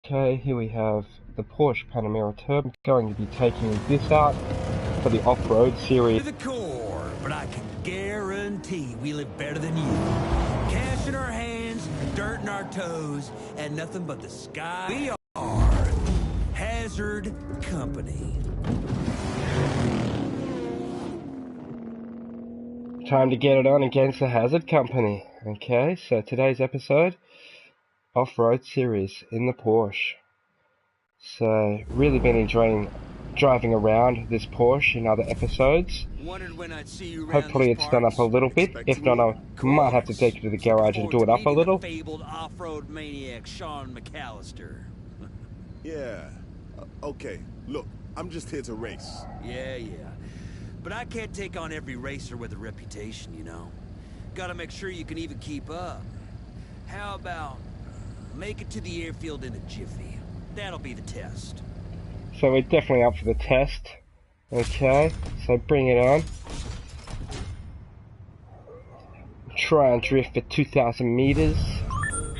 Okay, here we have the Porsche Panamera Turbo. I'm going to be taking this out for the off-road series. To the core, but I can guarantee we live better than you. Cash in our hands, dirt in our toes, and nothing but the sky. We are Hazard Company. Time to get it on against the Hazard Company. Okay, so today's episode, off-road series in the Porsche. So, really been enjoying driving around this Porsche in other episodes. Wondered when I'd see you around Hopefully these it's done up parts. a little bit. If not, I might have to take it to the garage and do it up a little. The fabled off-road maniac Sean McAllister. Yeah. Okay, look, I'm just here to race. Yeah. But I can't take on every racer with a reputation, you know. Gotta make sure you can even keep up. How about make it to the airfield in a jiffy? That'll be the test. So we're definitely up for the test. Okay, so bring it on. Try and drift for 2,000 meters.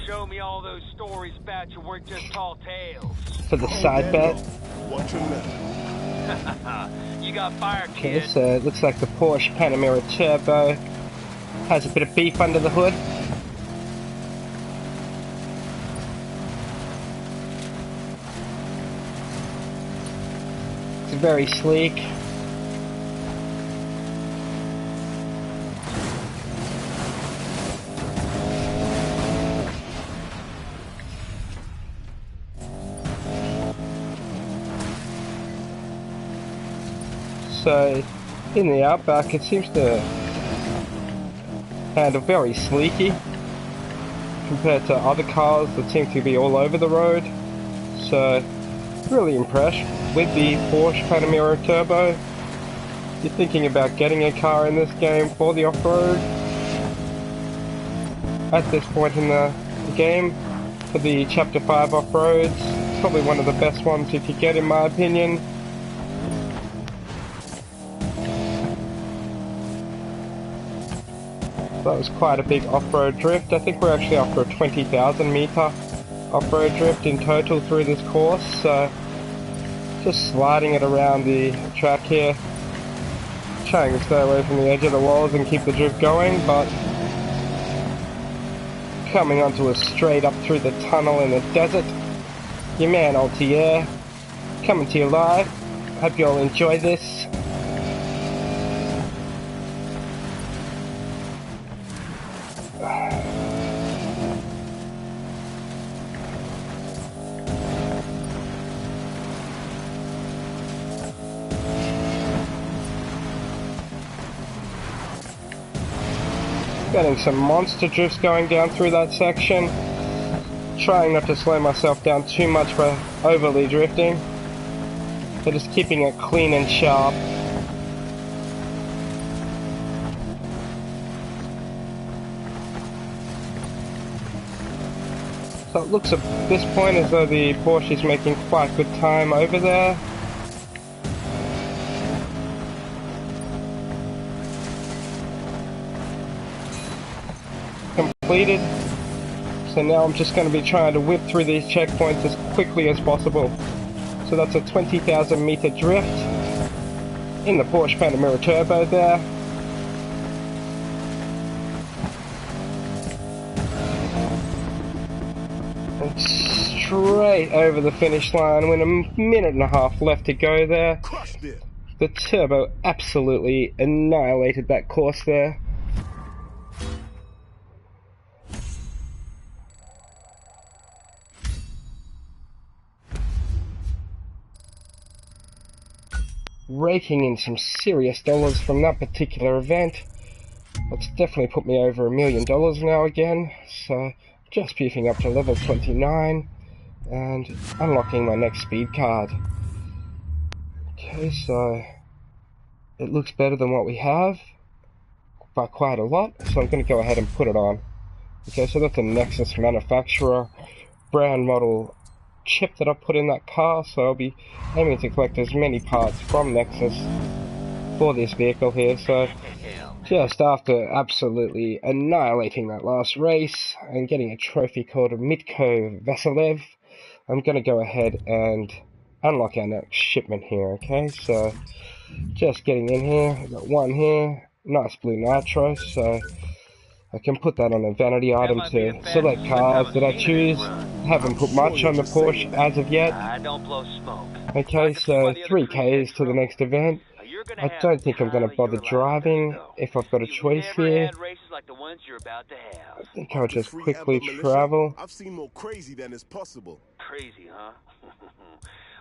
Show me all those stories about you weren't just tall tales. For the side bet. Watch your left. You got fire, Okay, kid. so it looks like the Porsche Panamera Turbo has a bit of beef under the hood. It's very sleek. So, in the Outback, it seems to handle very sleeky compared to other cars that seem to be all over the road. So, really impressed with the Porsche Panamera Turbo. If you're thinking about getting a car in this game for the off-road, at this point in the game, for the Chapter 5 off-roads, probably one of the best ones you could get in my opinion. That was quite a big off-road drift. I think we're actually up for a 20,000 meter off-road drift in total through this course. So just sliding it around the track here, trying to stay away from the edge of the walls and keep the drift going, but coming onto a straight up through the tunnel in the desert. Your man Altier coming to you live. Hope you all enjoy this. Getting some monster drifts going down through that section. Trying not to slow myself down too much by overly drifting, but just keeping it clean and sharp. So it looks at this point as though the Porsche is making quite good time over there. Completed. So now I'm just going to be trying to whip through these checkpoints as quickly as possible. So that's a 20,000 meter drift in the Porsche Panamera Turbo there. And straight over the finish line with a minute and a half left to go there. Crushed it. The Turbo absolutely annihilated that course there. Raking in some serious dollars from that particular event. It's definitely put me over $1 million now again, so just beefing up to level 29 and unlocking my next speed card. Okay, so it looks better than what we have by quite a lot, so I'm going to go ahead and put it on. Okay, so that's a Nexus manufacturer brand model chip that I put in that car, so I'll be aiming to collect as many parts from Nexus for this vehicle here. So just after absolutely annihilating that last race and getting a trophy called Mitko Vasilev, I'm going to go ahead and unlock our next shipment here, okay? So, just getting in here, I've got one here, nice blue nitro, so I can put that on a vanity item to select cars that I choose. Haven't put much on the Porsche as of yet. I don't blow smoke. Okay, so 3Ks to the next event. I don't think I'm going to bother driving if I've got a choice here. Like the ones you're about to have. I think I'll just Free quickly ever, militia? travel. I've seen more crazy than is possible. Crazy, huh?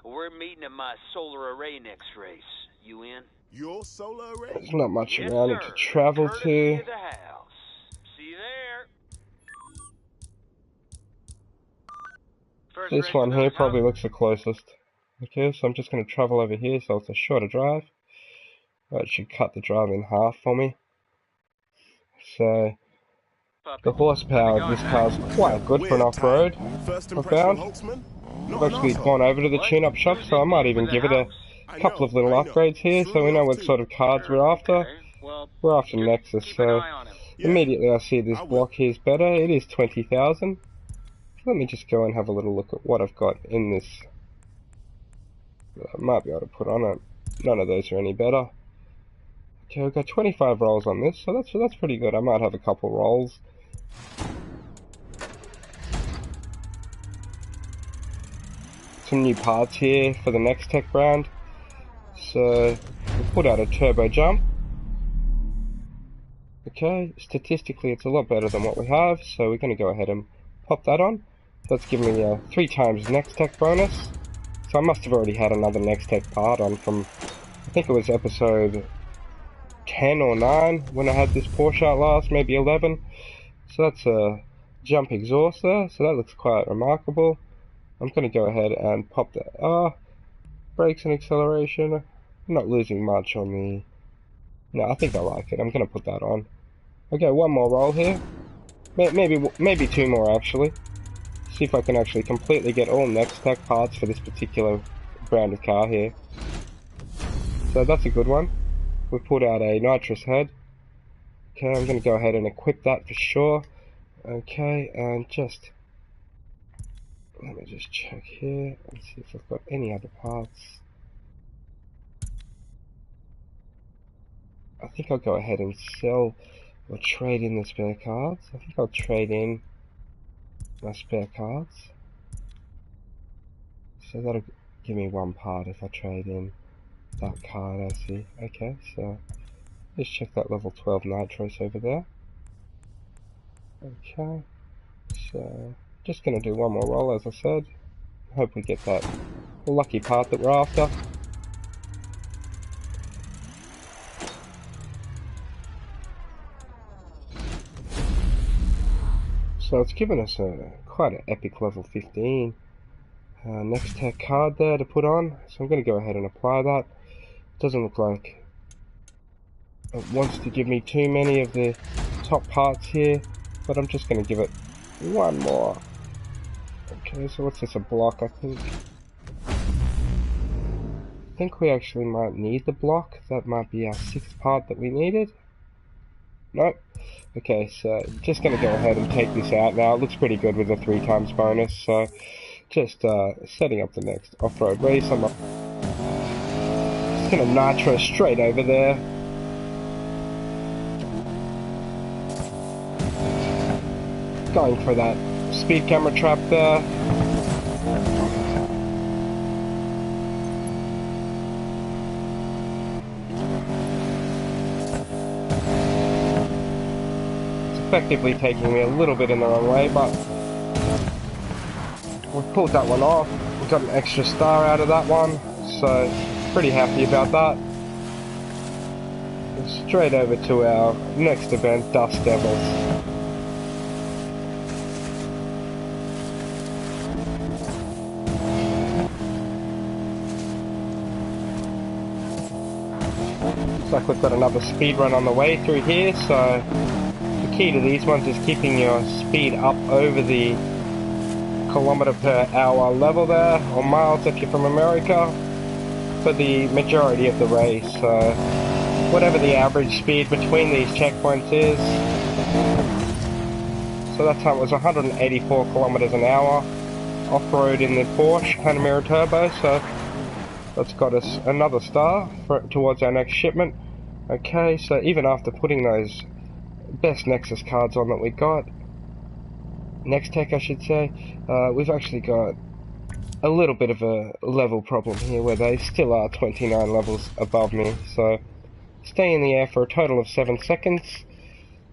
We're meeting at my solar array next race. You in? Your solar array? There's not much Yes, around sir. to travel Courtesy to. of the house. See you there. First This race one of here the probably house. looks the closest. Okay, so I'm just going to travel over here so it's a shorter drive. That should cut the drive in half for me. So, the horsepower of this car's quite good for an off-road, First I impression, found. Holtzman? I've Not an actually asshole. gone over to the What? tune-up shop, Who's so I in might deep even with give the it a house? couple of little I know. upgrades here, Threw so we me know off what too. sort of cards we're after. Okay. Well, We're after just Nexus, keep an so eye on him. Yeah, immediately I see this I will. block here is better. It is 20,000. Let me just go and have a little look at what I've got in this. I might be able to put on it. None of those are any better. Okay, we've got 25 rolls on this, so that's pretty good. I might have a couple rolls. Some new parts here for the next tech brand. So, we'll put out a turbo jump. Okay, statistically it's a lot better than what we have, so we're going to go ahead and pop that on. That's giving me a 3 times next tech bonus. So I must have already had another next tech part on from, I think it was episode 10 or 9 when I had this Porsche out last, maybe 11. So that's a jump exhaust there, so that looks quite remarkable. I'm going to go ahead and pop that. Brakes and acceleration. I'm not losing much on the... No, I think I like it. I'm going to put that on. Okay, one more roll here. Maybe 2 more actually. See if I can actually completely get all next tech parts for this particular brand of car here. So that's a good one. We've put out a nitrous head. Okay, I'm going to go ahead and equip that for sure. Okay, and just... Let me just check here and see if I've got any other parts. I think I'll go ahead and sell or trade in the spare cards. I think I'll trade in my spare cards. So that'll give me 1 part if I trade in that card, I see. Okay, so just check that level 12 nitros over there. Okay, so just going to do one more roll as I said. Hope we get that lucky part that we're after. So it's given us quite an epic level 15 next tech card there to put on. So I'm going to go ahead and apply that. Doesn't look like it wants to give me too many of the top parts here, but I'm just going to give it one more. Okay, so what's this, a block I think? I think we actually might need the block. That might be our 6th part that we needed. Nope. Okay, so just going to go ahead and take this out now. It looks pretty good with a 3 times bonus, so just setting up the next off-road race. I'm just going to nitro straight over there. Going for that speed camera trap there. Effectively taking me a little bit in the wrong way, but we've pulled that one off. We've got an extra star out of that one, so pretty happy about that. Straight over to our next event, Dust Devils. Looks like we've got another speed run on the way through here, so the key to these ones is keeping your speed up over the kilometer per hour level there, or miles if you're from America, for the majority of the race. So whatever the average speed between these checkpoints is. So that time it was 184 kilometers an hour Offroad in the Porsche Panamera Turbo, so that's got us another star towards our next shipment. Okay, so even after putting those best Nexus cards on that we got, Next Tech I should say, we've actually got a little bit of a level problem here where they still are 29 levels above me, so stay in the air for a total of 7 seconds.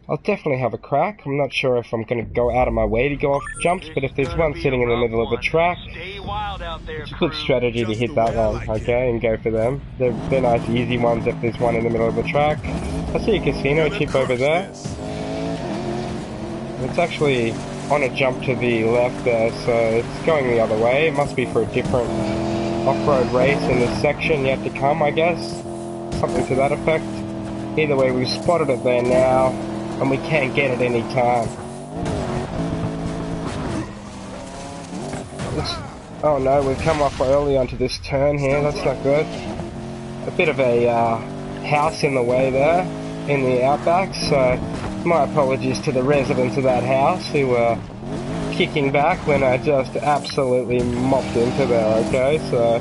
I'll definitely have a crack. I'm not sure if I'm going to go out of my way to go off jumps, but if there's one sitting in the middle of the track, it's a good strategy to hit that one, okay, and go for them. They're nice easy ones if there's one in the middle of the track. I see a casino chip over there. It's actually on a jump to the left there, so it's going the other way. It must be for a different off-road race in this section yet to come, I guess. Something to that effect. Either way, we've spotted it there now, and we can't get it any time. Oh no, we've come off early onto this turn here, that's not good. A bit of a house in the way there, in the outback, so my apologies to the residents of that house who were kicking back when I just absolutely mopped into there, okay, so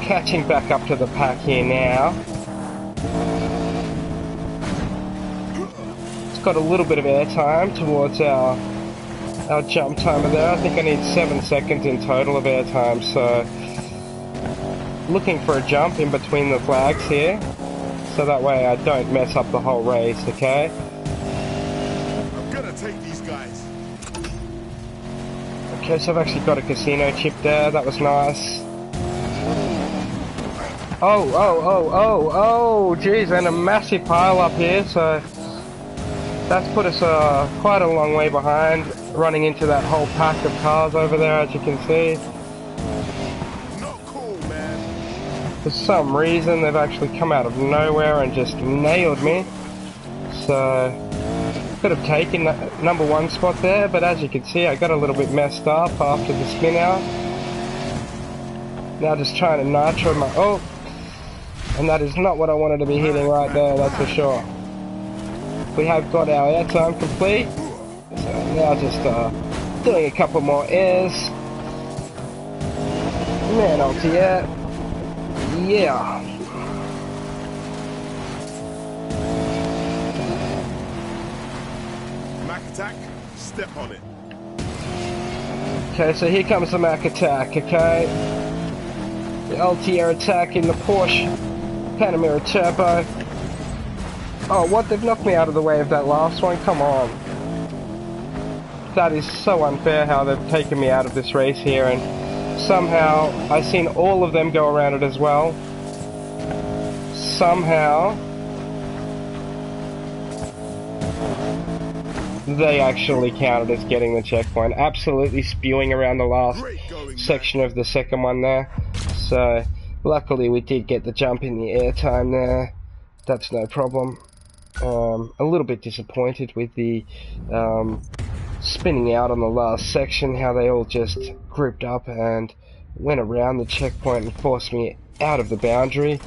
catching back up to the pack here now. It's got a little bit of air time towards our jump timer there. I think I need 7 seconds in total of air time, so looking for a jump in between the flags here, so that way I don't mess up the whole race, okay? I'm gonna take these guys. Okay, so I've actually got a casino chip there, that was nice. Oh, geez, and a massive pile up here, so that's put us quite a long way behind, running into that whole pack of cars over there, as you can see. Not cool, man. For some reason, they've actually come out of nowhere and just nailed me. So, could have taken that number 1 spot there, but as you can see, I got a little bit messed up after the spin out. Now just trying to nitro my... Oh! And that is not what I wanted to be hitting right there, that's for sure. We have got our air time complete. So now just doing a couple more airs. Man, ulti air. Yeah. Mac attack, step on it. Okay, so here comes the Mac attack, okay? The ulti air attack in the Porsche Panamera Turbo. Oh, what? They've knocked me out of the way of that last one? Come on. That is so unfair how they've taken me out of this race here, and somehow I've seen all of them go around it as well. Somehow they actually counted as getting the checkpoint. Absolutely spewing around the last section of the second one there. So luckily we did get the jump in the air time there. That's no problem. A little bit disappointed with the spinning out on the last section, how they all just grouped up and went around the checkpoint and forced me out of the boundary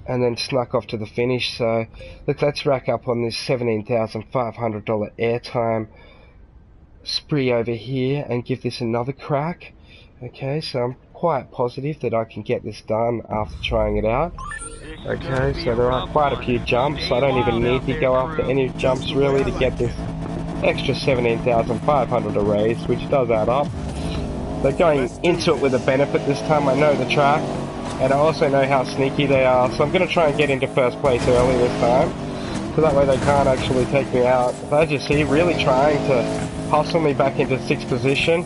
and then snuck off to the finish. So look, let's rack up on this $17,500 airtime spree over here and give this another crack. Okay, so I'm quite positive that I can get this done after trying it out. Okay, so there are quite a few jumps. I don't even need to go after any jumps really to get this extra 17,500 a race, which does add up. So going into it with a benefit this time. I know the track, and I also know how sneaky they are, so I'm going to try and get into first place early this time, so that way they can't actually take me out. But as you see, really trying to hustle me back into 6th position.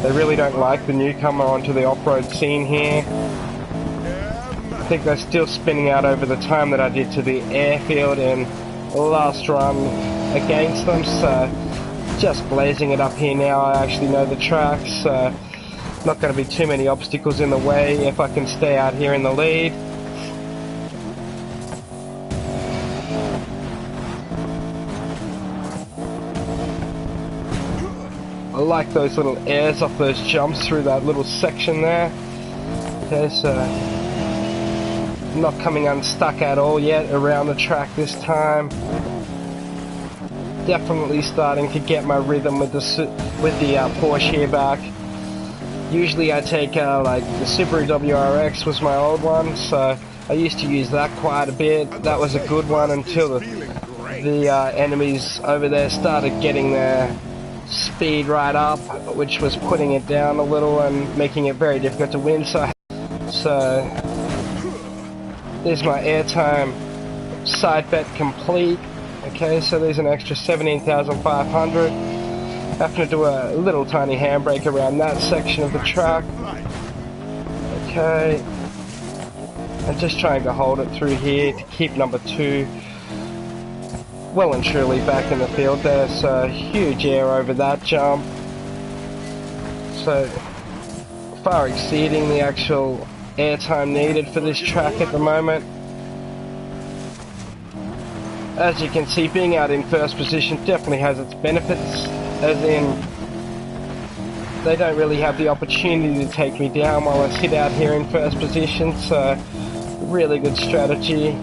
They really don't like the newcomer onto the off-road scene here. I think they're still spinning out over the time that I did to the airfield in the last run against them, so just blazing it up here now. I actually know the track, so not going to be too many obstacles in the way if I can stay out here in the lead. I like those little airs off those jumps through that little section there. Okay, so not coming unstuck at all yet around the track this time. definitely starting to get my rhythm with the Porsche here back. Usually I take like the Subaru WRX was my old one, so I used to use that quite a bit. That was a good one until the enemies over there started getting their speed right up, which was putting it down a little and making it very difficult to win. So there's my airtime side bet complete. Okay, so there's an extra 17,500. Having to do a little tiny handbrake around that section of the track. Okay, and just trying to hold it through here to keep number 2 well and truly back in the field there. So huge air over that jump, so far exceeding the actual airtime needed for this track at the moment. As you can see, being out in first position definitely has its benefits, as in they don't really have the opportunity to take me down while I sit out here in first position, so really good strategy.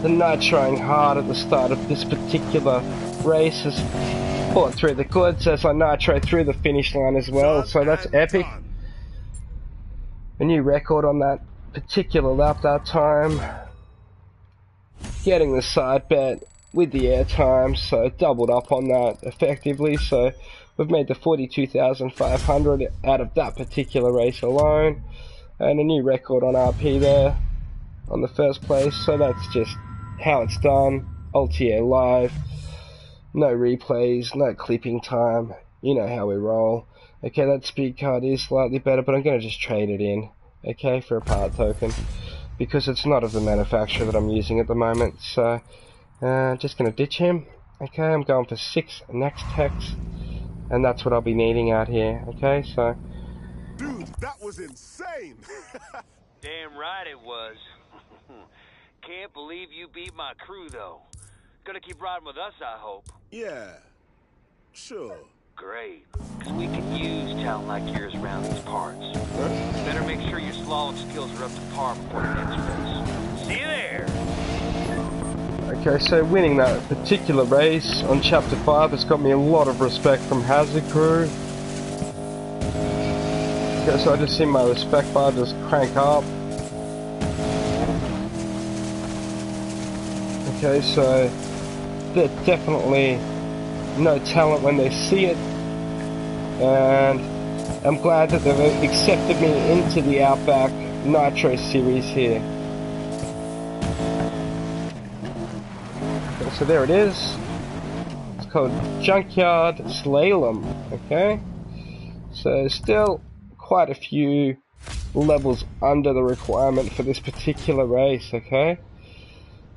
The nitroing hard at the start of this particular race has brought through the goods as I nitro through the finish line as well, so that's epic. A new record on that particular lap that time. Getting the side bet with the airtime, so doubled up on that effectively, so we've made the 42,500 out of that particular race alone, and a new record on RP there on the first place. So that's just how it's done. Ultier live, no replays, no clipping time, you know how we roll. Okay, that speed card is slightly better, but I'm going to just trade it in, okay, for a part token, because it's not of the manufacturer that I'm using at the moment. So just going to ditch him. Okay, I'm going for 6 next hex, and that's what I'll be needing out here. Okay, so Dude, that was insane. Damn right it was. Can't believe you beat my crew, though. Gonna keep riding with us, I hope. Yeah, sure. Great, because we can use talent like yours around these parts. Better make sure your slalom skills are up to par before the next race. See you there! okay, so winning that particular race on Chapter 5 has got me a lot of respect from Hazard Crew. Okay, so I just see my respect bar just crank up. Okay, so they're definitely no talent when they see it, and I'm glad that they've accepted me into the Outback Nitro series here. Okay, so there it is. It's called Junkyard Slalom. Okay, so still quite a few levels under the requirement for this particular race. Okay,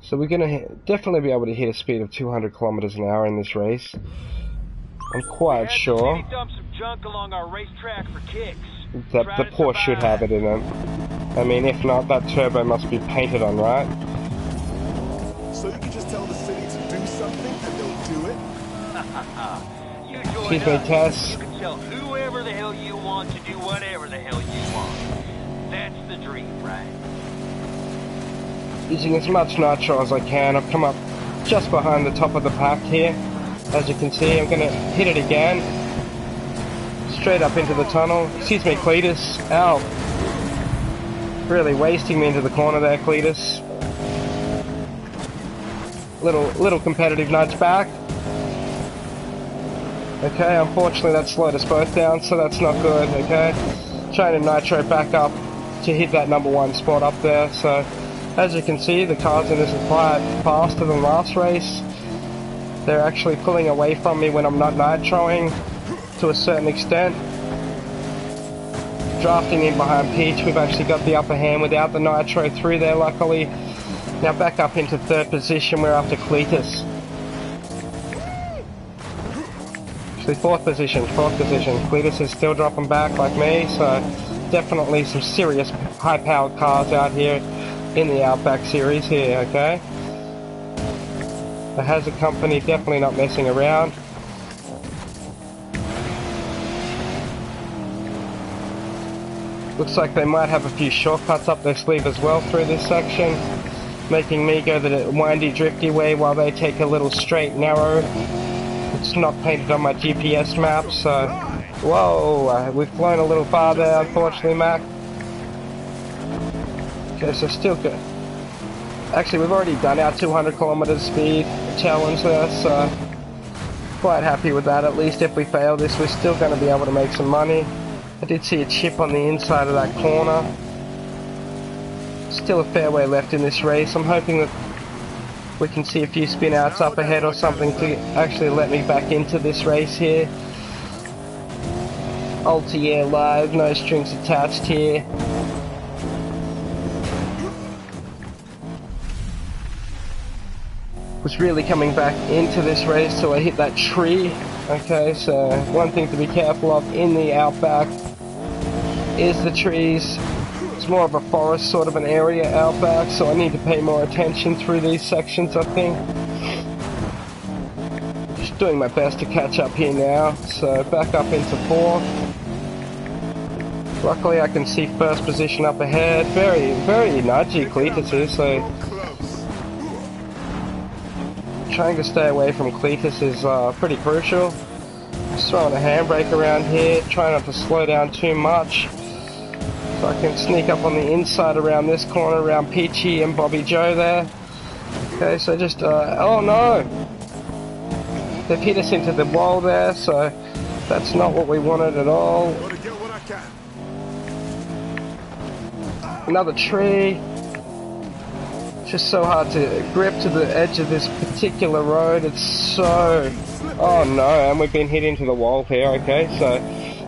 so we're gonna definitely be able to hit a speed of 200 kilometers an hour in this race. I'm quite sure Dump some junk along our racetrack for kicks. that the Porsche should have it in it. I mean, if not, that turbo must be painted on, right? So you can just tell the city to do something and they'll do it? You join Excuse me, us, Tess. you can tell whoever the hell you want to do whatever the hell you want. That's the dream, right? Using as much nitro as I can. I've come up just behind the top of the pack here. As you can see, I'm going to hit it again. Straight up into the tunnel. Excuse me, Cletus. Ow. Really wasting me into the corner there, Cletus. Little competitive nudge back. Okay, unfortunately that slowed us both down, so that's not good, okay? Trying to nitro back up to hit that #1 spot up there, so as you can see, the cars in this are quite faster than last race. They're actually pulling away from me when I'm not nitroing to a certain extent. Drafting in behind Peach, we've actually got the upper hand without the nitro through there, luckily. Now back up into 3rd position, we're after Cletus. Actually 4th position. Cletus is still dropping back like me, so definitely some serious high-powered cars out here in the Outback series here, okay? The Hazard Company definitely not messing around. Looks like they might have a few shortcuts up their sleeve as well through this section. making me go the windy, drifty way while they take a little straight, narrow. It's not painted on my GPS map, so... Whoa, we've flown a little far there, unfortunately, Mac. Okay, so still good. Actually, we've already done our 200 kilometer speed challenge there, so... Quite happy with that. At least if we fail this, we're still going to be able to make some money. I did see a chip on the inside of that corner. Still a fair way left in this race. I'm hoping that we can see a few spin outs up ahead or something to actually let me back into this race here. Ulti-air live, no strings attached here. Was really coming back into this race till I hit that tree. Okay, so one thing to be careful of in the Outback is the trees. It's more of a forest sort of an area out back, so I need to pay more attention through these sections, I think. Just doing my best to catch up here now, so back up into 4th. Luckily I can see first position up ahead. Very, very nudgy Cletus is, so trying to stay away from Cletus is pretty crucial. Just throwing a handbrake around here, trying not to slow down too much. So I can sneak up on the inside around this corner, around Peachy and Bobby Joe there. Okay, so just, oh no! They've hit us into the wall there, so that's not what we wanted at all. Another tree. Just so hard to grip to the edge of this particular road. It's so... Oh no, and we've been hit into the wall here, okay, so...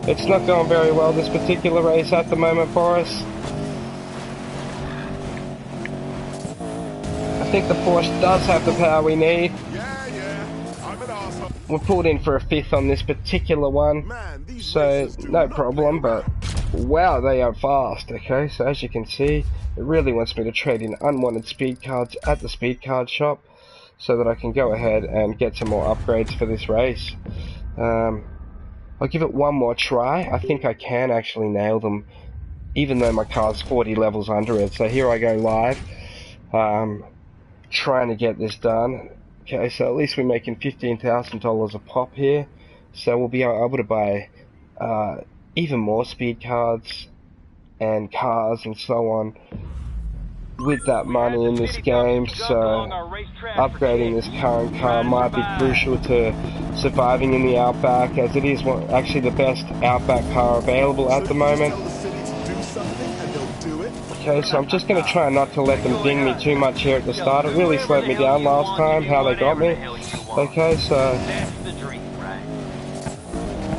It's not going very well, this particular race at the moment for us. I think the Porsche does have the power we need. We're pulled in for a 5th on this particular one, so no problem, but wow, they are fast, okay? So as you can see, it really wants me to trade in unwanted speed cards at the speed card shop so that I can go ahead and get some more upgrades for this race. I'll give it one more try. I think I can actually nail them, even though my car's 40 levels under it. So here I go live, trying to get this done. Okay, so at least we're making $15,000 a pop here. So we'll be able to buy even more speed cards and cars and so on with that money in this game, so upgrading this current car might be crucial to surviving in the Outback, as it is actually the best Outback car available at the moment. Okay, so I'm just going to try not to let them ding me too much here at the start. It really slowed me down last time, how they got me. Okay, so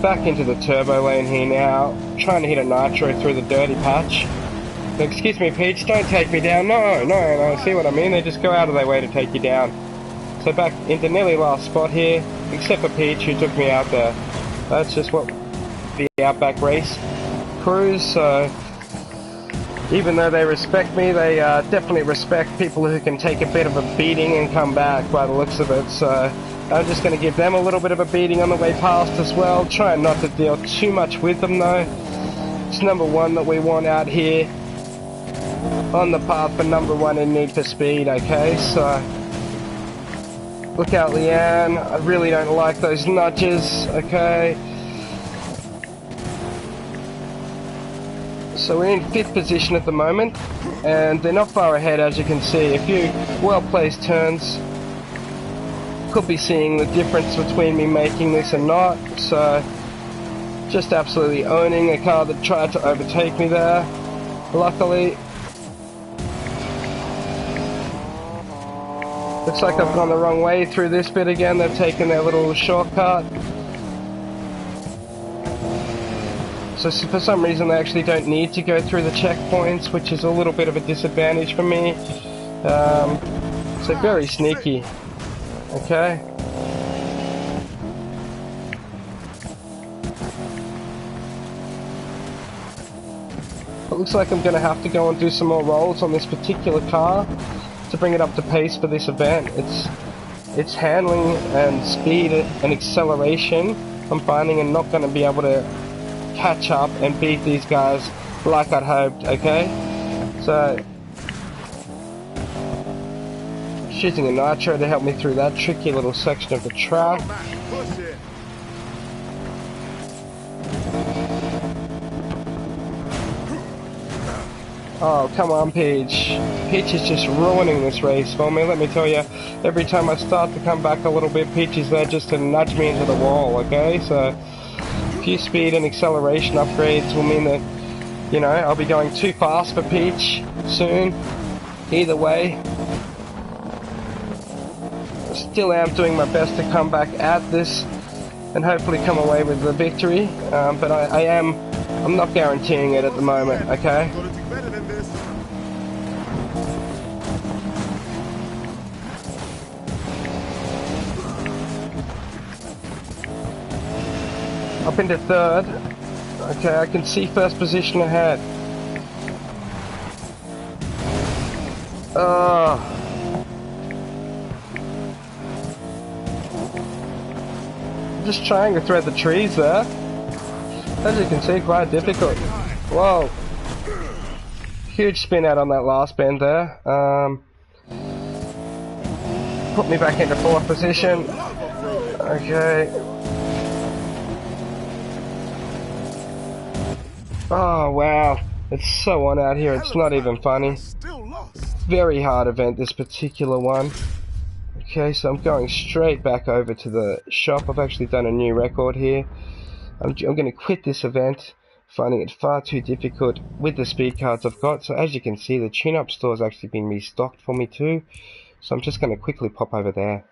back into the turbo lane here now, trying to hit a nitro through the dirty patch. Excuse me, Peach, don't take me down. No, see what I mean? They just go out of their way to take you down. So back into nearly last spot here, except for Peach, who took me out there. That's just what the Outback race crews, so even though they respect me, they definitely respect people who can take a bit of a beating and come back by the looks of it, so I'm just going to give them a little bit of a beating on the way past as well, trying not to deal too much with them though. It's number 1 that we want out here on the path for number 1 in Need for Speed, okay, so look out Leanne, I really don't like those nudges, okay. So we're in 5th position at the moment, and they're not far ahead as you can see. A few well-placed turns, could be seeing the difference between me making this and not, so just absolutely owning a car that tried to overtake me there. Luckily, looks like I've gone the wrong way through this bit again. They've taken their little shortcut. So for some reason they actually don't need to go through the checkpoints, which is a little bit of a disadvantage for me. So very sneaky. Okay. It looks like I'm going to have to go and do some more rolls on this particular car to bring it up to pace for this event. Its handling and speed and acceleration, I'm finding I'm not going to be able to catch up and beat these guys like I'd hoped, okay? So using a nitro to help me through that tricky little section of the track. Come on, Mac, push it. Oh, come on, Peach. Peach is just ruining this race for me, let me tell you. Every time I start to come back a little bit, Peach is there just to nudge me into the wall, okay? So, a few speed and acceleration upgrades will mean that, you know, I'll be going too fast for Peach soon. Either way, I still am doing my best to come back at this and hopefully come away with the victory. But I'm not guaranteeing it at the moment, okay? Gotta do better than this. Up into third. Okay, I can see first position ahead. Just trying to thread the trees there. As you can see, quite difficult. Whoa. Huge spin out on that last bend there. Put me back into fourth position. Okay. Oh wow. It's so on out here, it's not even funny. Still lost. Very hard event, this particular one. Okay, so I'm going straight back over to the shop. I've actually done a new record here. I'm going to quit this event, finding it far too difficult with the speed cards I've got. So as you can see, the tune-up store has actually been restocked for me too. So I'm just going to quickly pop over there.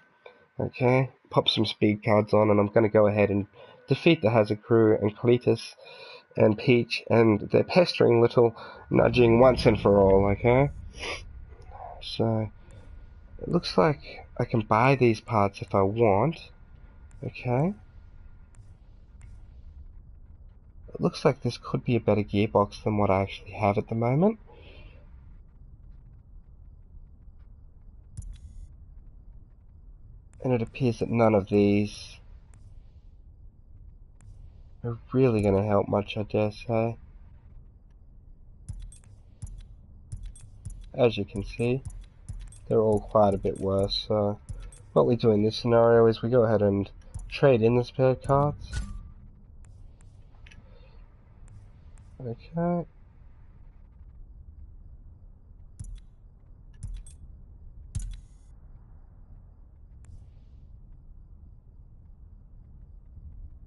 Okay, pop some speed cards on, and I'm going to go ahead and defeat the Hazard crew and Cletus and Peach and their pestering little nudging once and for all, okay? So, it looks like I can buy these parts if I want, okay? It looks like this could be a better gearbox than what I actually have at the moment. And it appears that none of these are really going to help much, I dare say. As you can see, they're all quite a bit worse. So what we do in this scenario is we go ahead and trade in the spare cards. Okay.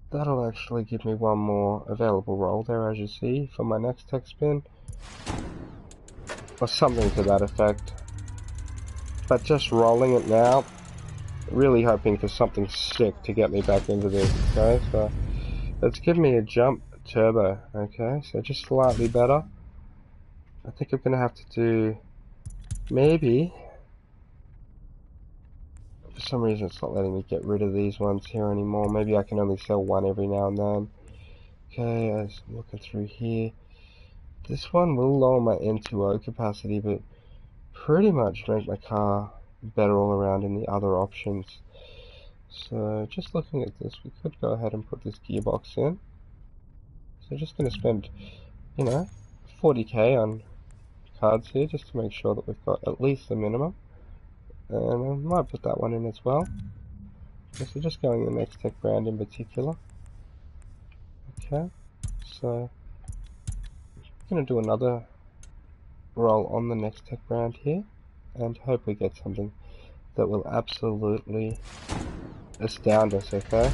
That'll actually give me one more available roll there, as you see, for my next tech spin. Or something to that effect. But just rolling it now, really hoping for something sick to get me back into this, okay? So, let's give me a jump turbo, okay? So just slightly better. I think I'm gonna have to do, maybe, for some reason it's not letting me get rid of these ones here anymore. Maybe I can only sell one every now and then. Okay, as I'm looking through here, this one will lower my N2O capacity, but pretty much make my car better all around in the other options. So just looking at this, we could go ahead and put this gearbox in. So just going to spend, you know, 40k on cards here just to make sure that we've got at least the minimum. And I might put that one in as well. Okay, so just going the next tech brand in particular. Okay, so I'm going to do another roll on the next tech brand here and hope we get something that will absolutely astound us, okay?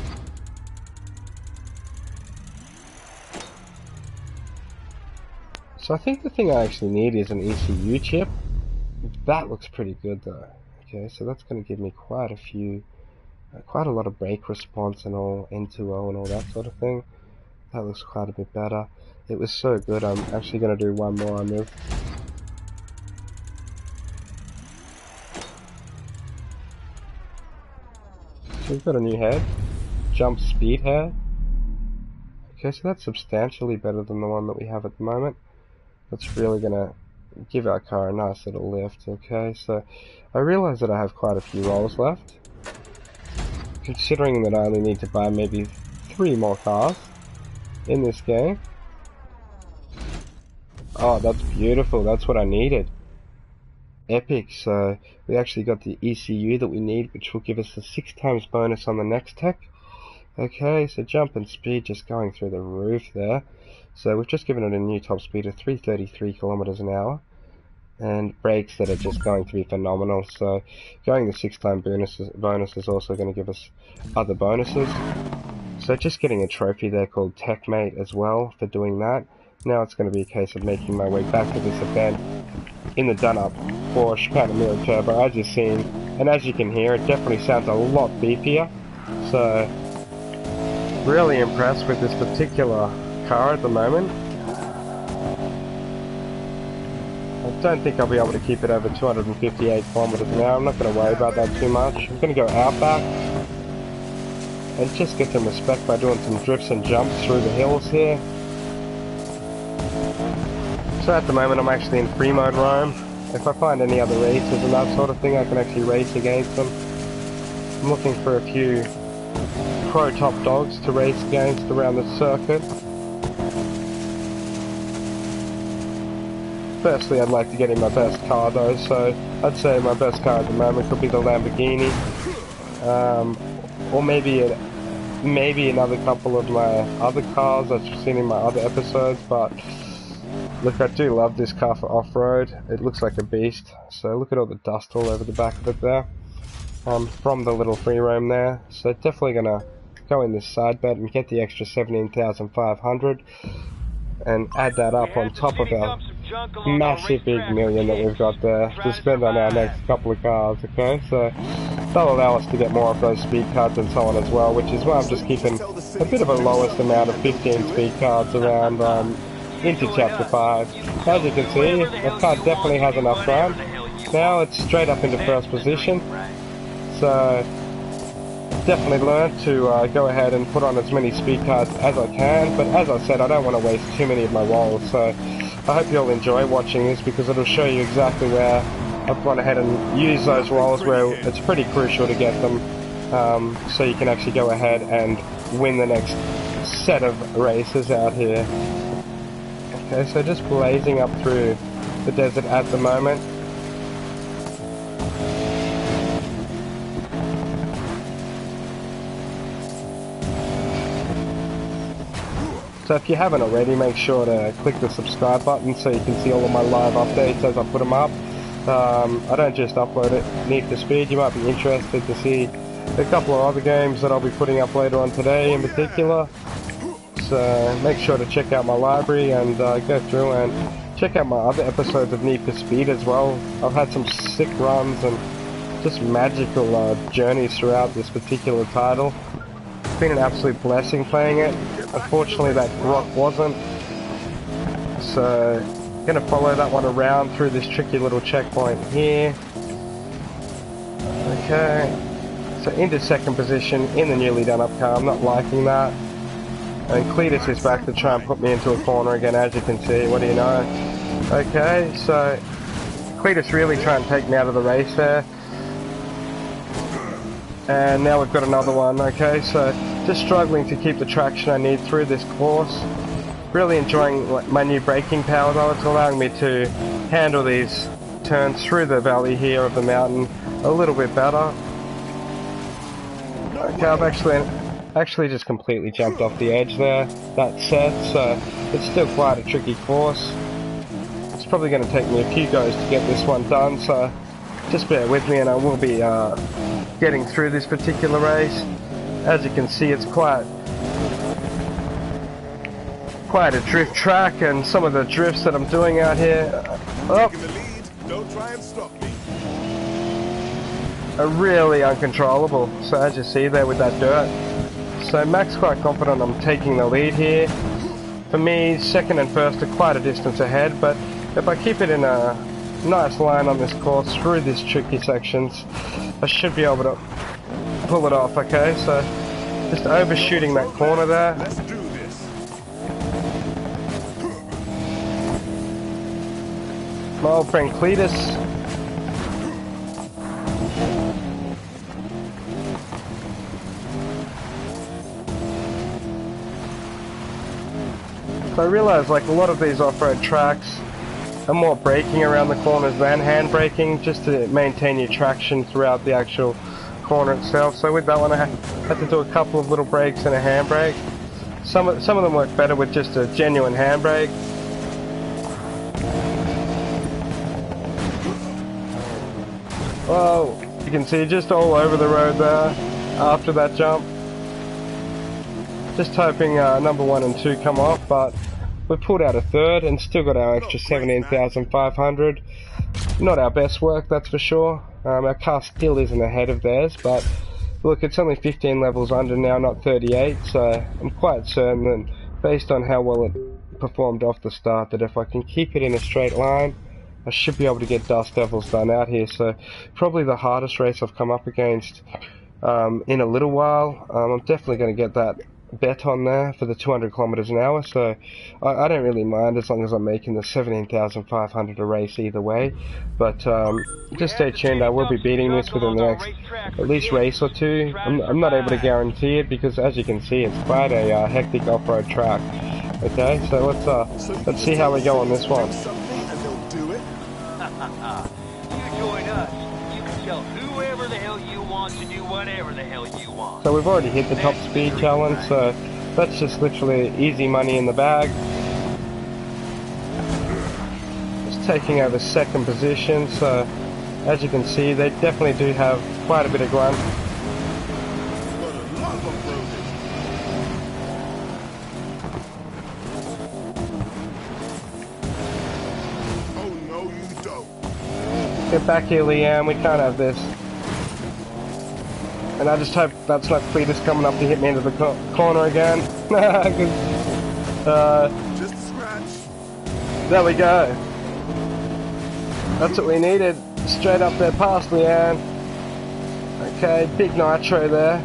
So I think the thing I actually need is an ECU chip. That looks pretty good though. Okay, so that's going to give me quite a lot of brake response and all, N2O and all that sort of thing. That looks quite a bit better. It was so good, I'm actually going to do one more on this. So we've got a new head, jump speed head. Okay, so that's substantially better than the one that we have at the moment. That's really going to give our car a nice little lift. Okay, so I realize that I have quite a few rolls left. Considering that I only need to buy maybe 3 more cars in this game. Oh, that's beautiful, that's what I needed. epic. So we actually got the ECU that we need, which will give us the 6 times bonus on the next tech. Okay, so jump and speed just going through the roof there. So we've just given it a new top speed of 333 kilometers an hour. And brakes that are just going to be phenomenal. So going the 6 time bonus is also going to give us other bonuses. So just getting a trophy there called Techmate as well for doing that. Now it's going to be a case of making my way back to this event in the done-up Porsche Panamera Turbo, as you've seen. And as you can hear, it definitely sounds a lot beefier. So really impressed with this particular car at the moment. I don't think I'll be able to keep it over 258 kilometers an hour. I'm not going to worry about that too much. I'm going to go outback and just get some respect by doing some drifts and jumps through the hills here. So at the moment I'm actually in free mode roam. If I find any other races and that sort of thing, I can actually race against them. I'm looking for a few pro top dogs to race against around the circuit. Firstly, I'd like to get in my best car though, so I'd say my best car at the moment could be the Lamborghini, or maybe another couple of my other cars I've seen in my other episodes. But look, I do love this car for off-road. It looks like a beast. So look at all the dust all over the back of it there, from the little free roam there. So definitely gonna go in this side bet and get the extra 17,500 and add that up on top of our massive big million that we've got there to spend on our next couple of cars. Okay, so that'll allow us to get more of those speed cards and so on as well, which is why I'm just keeping a bit of a lowest amount of 15 speed cards around into chapter 5. As you can see, the car definitely has enough ground. Now it's straight up into first position, so definitely learned to go ahead and put on as many speed cards as I can, but as I said, I don't want to waste too many of my rolls, so I hope you'll enjoy watching this because it'll show you exactly where I've gone ahead and used those rolls where it's pretty crucial to get them, so you can actually go ahead and win the next set of races out here. Okay, so just blazing up through the desert at the moment. So if you haven't already, make sure to click the subscribe button so you can see all of my live updates as I put them up. I don't just upload it Need for Speed. You might be interested to see a couple of other games that I'll be putting up later on today in particular. So make sure to check out my library and go through and check out my other episodes of Need for Speed as well. I've had some sick runs and just magical journeys throughout this particular title. It's been an absolute blessing playing it. Unfortunately that grok wasn't, so I'm going to follow that one around through this tricky little checkpoint here. Okay, so into second position in the newly done up car. I'm not liking that, and Cletus is back to try and put me into a corner again, as you can see. What do you know? Okay, so Cletus really trying to take me out of the race there. And now we've got another one. Okay, so just struggling to keep the traction I need through this course. Really enjoying my new braking power though. It's allowing me to handle these turns through the valley here of the mountain a little bit better. Okay, I've actually just completely jumped off the edge there. That's set, so it's still quite a tricky course. It's probably going to take me a few goes to get this one done, so just bear with me and I will be getting through this particular race. As you can see, it's quite a drift track, and some of the drifts that I'm doing out here are really uncontrollable. So as you see there with that dirt, so Mac's quite confident I'm taking the lead here. For me, second and first are quite a distance ahead, but if I keep it in a nice line on this course through these tricky sections, I should be able to pull it off. Okay, so just overshooting that corner there. Let's do this. My old friend Cletus. So I realise, like a lot of these off-road tracks, are more braking around the corners than hand braking, just to maintain your traction throughout the actual corner itself. So with that one I had to do a couple of little brakes and a handbrake. Some of them work better with just a genuine handbrake. Well, you can see just all over the road there after that jump. Just hoping number 1 and 2 come off, but we pulled out a third and still got our extra 17,500. Not our best work, that's for sure. Our car still isn't ahead of theirs, but look, it's only 15 levels under now, not 38, so I'm quite certain that based on how well it performed off the start, that if I can keep it in a straight line, I should be able to get Dust Devils done out here. So probably the hardest race I've come up against in a little while. I'm definitely going to get that bet on there for the 200 kilometers an hour, so I don't really mind as long as I'm making the 17,500 a race either way. But just stay tuned, I will be beating this within the next at least race or two. I'm not able to guarantee it because, as you can see, it's quite a hectic off-road track. Okay, so let's see how we go on this one. You join us. You can tell whoever the hell you want to do whatever the hell you want. So we've already hit the top speed challenge, so that's just literally easy money in the bag. Just taking over second position, so as you can see, they definitely do have quite a bit of grunt. Get back here, Liam, we can't have this. And I just hope that's not Cletus coming up to hit me into the corner again. Just a scratch. There we go. That's what we needed. Straight up there past Leanne. Okay, big nitro there.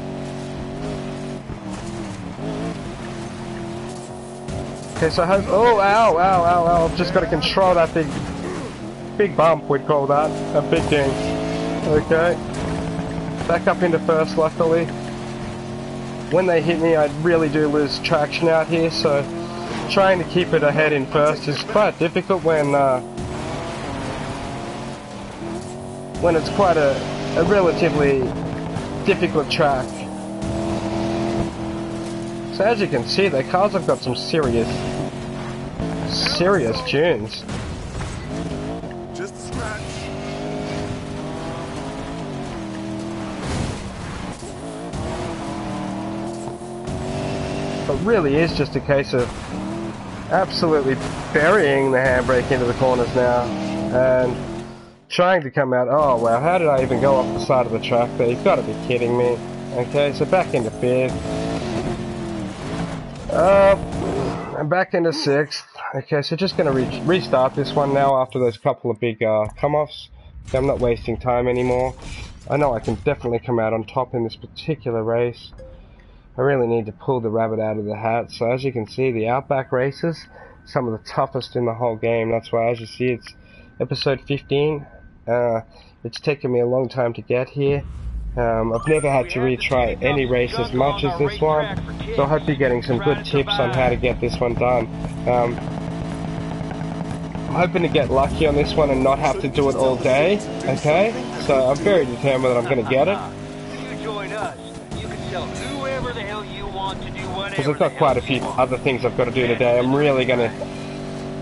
Okay, so I hope... Oh, ow, ow, ow, ow. I've just got to control that big bump, we'd call that. A big ding. Okay. Back up into first, luckily. When they hit me, I really do lose traction out here, so trying to keep it ahead in first is quite difficult when it's quite a relatively difficult track. So as you can see, the cars have got some serious tunes. Just a scratch. It really is just a case of absolutely burying the handbrake into the corners now and trying to come out. Oh wow, how did I even go off the side of the track there? You've got to be kidding me. Okay, so back into fifth. I'm back into sixth. Okay, so just going to restart this one now after those couple of big come-offs. I'm not wasting time anymore. I know I can definitely come out on top in this particular race. I really need to pull the rabbit out of the hat. So as you can see, the Outback races, some of the toughest in the whole game. That's why, as you see, it's episode 15. It's taken me a long time to get here. I've never had to retry any race as much as this one, so I hope you're getting some good tips on how to get this one done. I'm hoping to get lucky on this one and not have to do it all day, okay? So I'm very determined that I'm going to get it. You join us. You can tell whoever the hell you want to do whatever. Because I've got quite a few other things I've got to do today. I'm really going to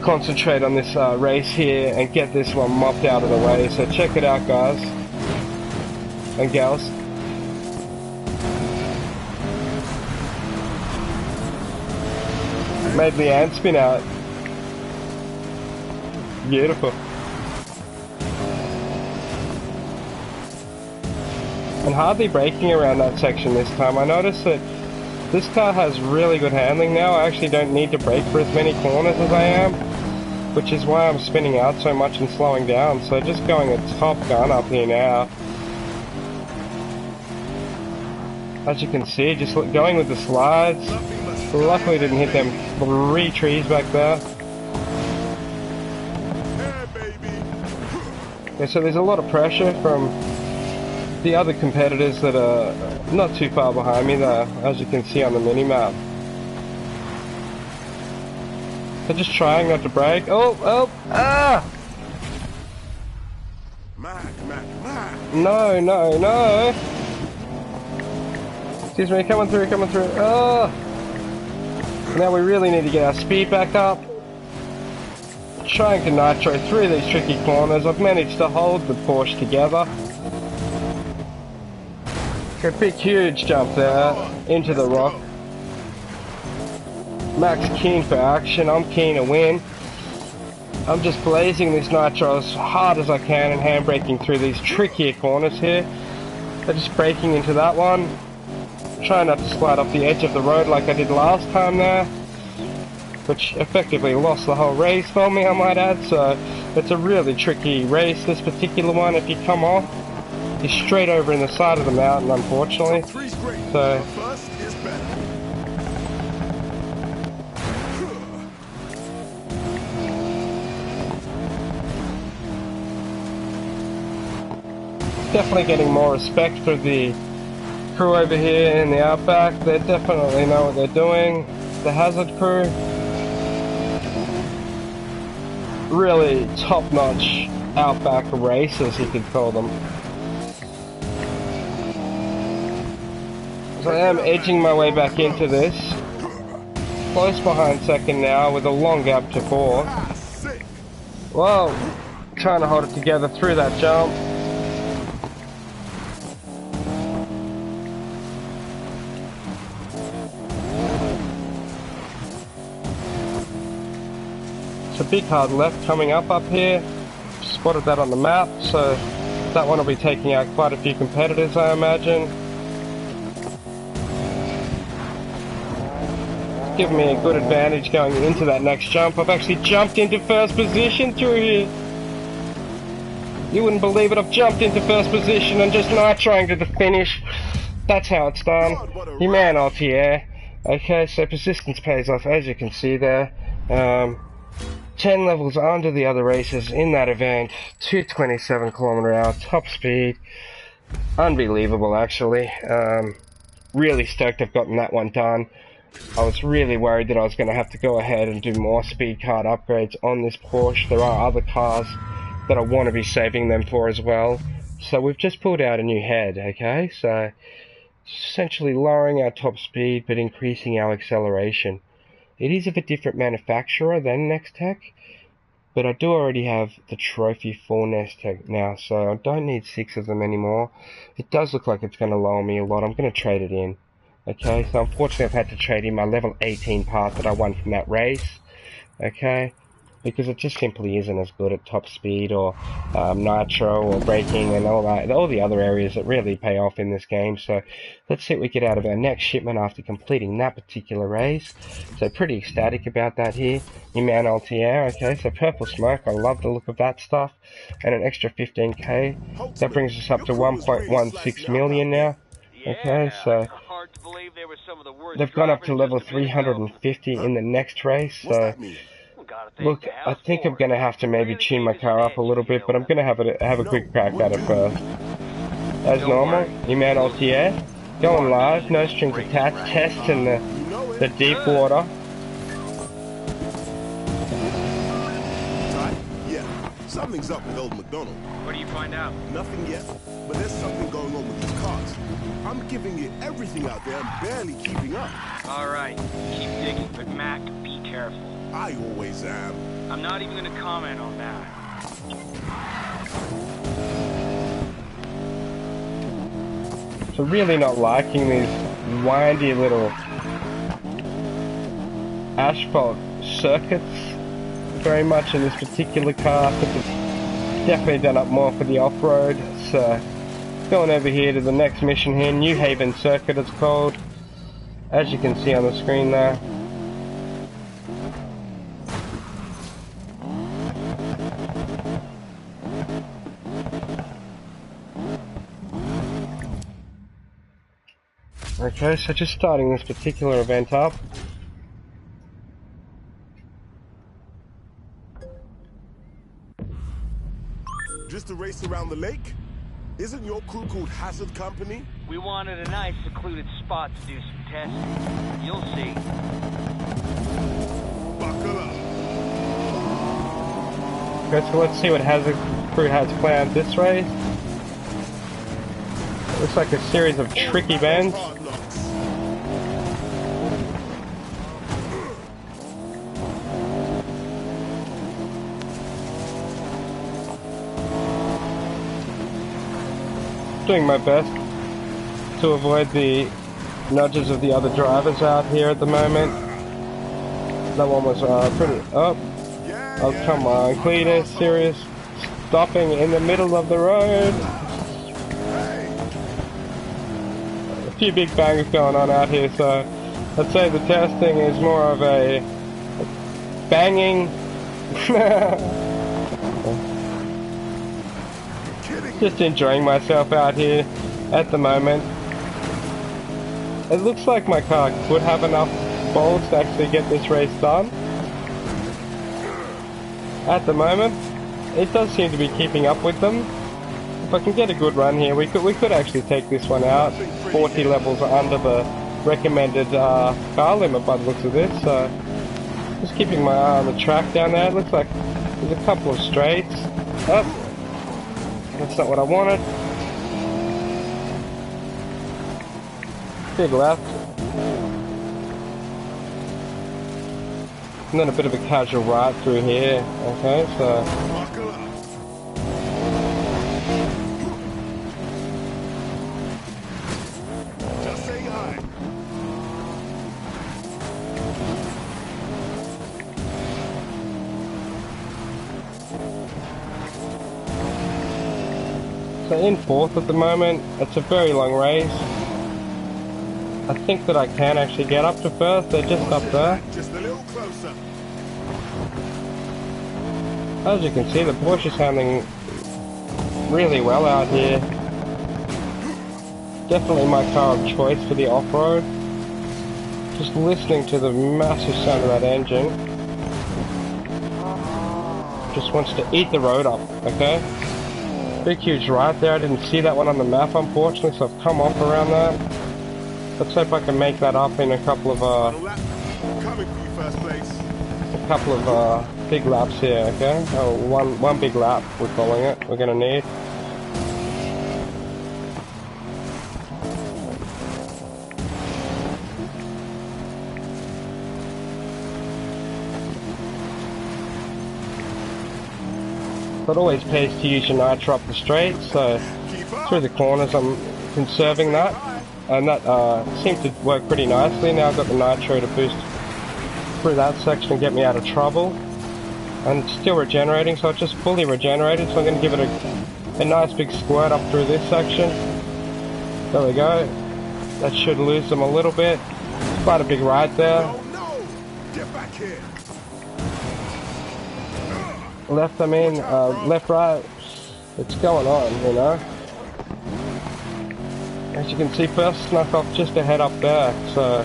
concentrate on this race here and get this one mopped out of the way. So check it out, guys and gals. Made the ant spin out. Beautiful. And hardly braking around that section this time. I noticed that this car has really good handling now. I actually don't need to brake for as many corners as I am, which is why I'm spinning out so much and slowing down. So just going a top gun up here now. As you can see, just going with the slides. Luckily didn't hit them 3 trees back there. Okay, so there's a lot of pressure from the other competitors that are not too far behind me there, as you can see on the mini-map. So just trying not to brake. Oh, ah! Mac. No. Excuse me, coming through. Oh! Now we really need to get our speed back up. Trying to nitro through these tricky corners. I've managed to hold the Porsche together. A big huge jump there into the rock. Mac's keen for action, I'm keen to win. I'm just blazing this nitro as hard as I can and handbraking through these trickier corners here. I'm just braking into that one. Trying not to slide off the edge of the road like I did last time there, which effectively lost the whole race for me, I might add. So it's a really tricky race, this particular one. If you come off, you're straight over in the side of the mountain, unfortunately. So definitely getting more respect for the crew over here in the Outback. They definitely know what they're doing. The Hazard crew, really top-notch Outback racers, you could call them. So I am edging my way back into this. Close behind second now with a long gap to fourth. Whoa! Trying to hold it together through that jump. It's a big hard left coming up here. Spotted that on the map, so that one will be taking out quite a few competitors, I imagine. Giving me a good advantage going into that next jump. I've actually jumped into first position through here. You wouldn't believe it, I've jumped into first position and just nitroing to the finish. That's how it's done. Your man Altier. Okay, so persistence pays off, as you can see there. 10 levels under the other races in that event. 227 km/h, top speed. Unbelievable, actually. Really stoked I've gotten that one done. I was really worried that I was going to have to go ahead and do more speed card upgrades on this Porsche. There are other cars that I want to be saving them for as well. So we've just pulled out a new head, okay? So essentially lowering our top speed but increasing our acceleration. It is of a different manufacturer than Nextech, but I do already have the trophy for Nextech now, so I don't need 6 of them anymore. It does look like it's going to lower me a lot. I'm going to trade it in. Okay, so unfortunately I've had to trade in my level 18 part that I won from that race, okay, because it just simply isn't as good at top speed or nitro or braking and all the other areas that really pay off in this game. So let's see what we get out of our next shipment after completing that particular race. So pretty ecstatic about that here. Your man Altier, okay, so purple smoke, I love the look of that stuff, and an extra 15k. That brings us up to 1.16 million now. Okay, so they've gone up to level 350 in the next race, so look, I think I'm going to have to maybe tune my car up a little bit, but I'm going to have a quick crack at it first. As normal, your man Altier, going live, no strings attached, testing the deep water. Something's up with old McDonald. What do you find out? Nothing yet, but there's something going on with these cars. I'm giving it everything out there and barely keeping up. All right, keep digging, but Mac, be careful. I always am. I'm not even going to comment on that. So really not liking these windy little asphalt circuits very much in this particular car, because it's definitely done up more for the off-road. So going over here to the next mission here, New Haven Circuit it's called, as you can see on the screen there. Okay, so just starting this particular event up. Just a race around the lake? Isn't your crew called Hazard Company? We wanted a nice secluded spot to do some testing. You'll see. Buckle up. Okay, so let's see what Hazard Crew has planned this race. Looks like a series of tricky bends. Hard knocks. Doing my best to avoid the nudges of the other drivers out here at the moment. That one was pretty up. Oh, come on, Cletus, serious. Stopping in the middle of the road. A few big bangs going on out here, so I'd say the testing is more of a banging. Just enjoying myself out here at the moment. It looks like my car could have enough balls to actually get this race done. At the moment, it does seem to be keeping up with them. If I can get a good run here, we could actually take this one out. 40 levels under the recommended car limit by the looks of this. So just keeping my eye on the track down there. It looks like there's a couple of straights. Oh, that's not what I wanted. Big left. And then a bit of a casual right through here. Okay, so Buckle up. Just saying hi. So in fourth at the moment. It's a very long race. I think that I can actually get up to first. They're just up there. Just a little closer. As you can see, the Porsche's handling really well out here. Definitely my car of choice for the off-road. Just listening to the massive sound of that engine. Just wants to eat the road up, okay? Big huge right there. I didn't see that one on the map, unfortunately, so I've come off around that. Let's see if I can make that up in a couple of Coming for you, first place. big laps here, okay? Oh, one big lap, we're calling it. We're gonna need. It always pays to use your nitro up the straight, so through the corners I'm conserving that. And that seemed to work pretty nicely. Now I've got the nitro to boost through that section and get me out of trouble. And it's still regenerating, so it's just fully regenerated. So I'm going to give it a nice big squirt up through this section. There we go. That should lose them a little bit. Quite a big ride there. Oh no! Get back here. Left, I mean, left, right. It's going on, you know. As you can see, first snuck off just ahead up there, so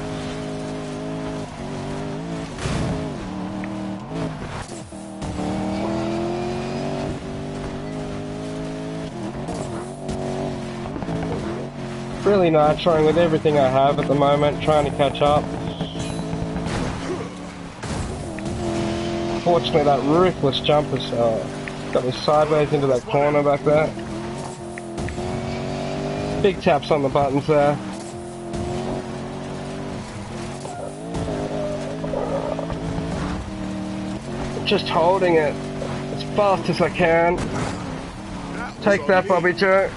really nitroing with everything I have at the moment, trying to catch up. Fortunately, that ruthless jump has got me sideways into that corner back there. Big taps on the buttons there. Just holding it as fast as I can. Take that, Bobby Joe.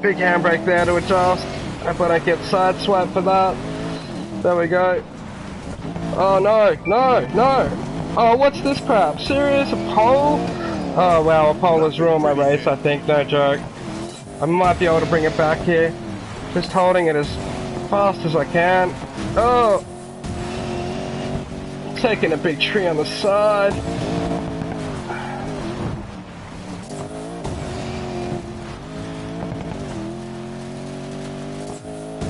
Big handbrake there to adjust. Hope I don't get sideswiped for that. There we go. Oh no, no, no. Oh, what's this crap? Serious? A pole? Oh wow, a pole has ruined my race, I think, no joke. I might be able to bring it back here. Just holding it as fast as I can. Oh! Taking a big tree on the side.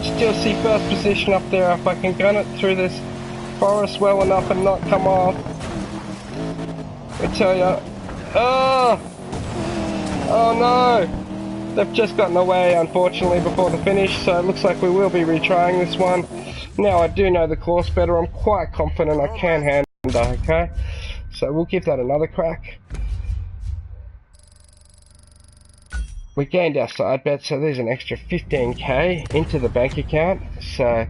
Still see first position up there if I can gun it through this forest well enough and not come off. I tell ya. Oh! Oh no! They've just gotten away, unfortunately, before the finish, so it looks like we will be retrying this one. Now I do know the course better. I'm quite confident I can handle it, okay? So we'll give that another crack. we gained our side bet, so there's an extra 15k into the bank account. So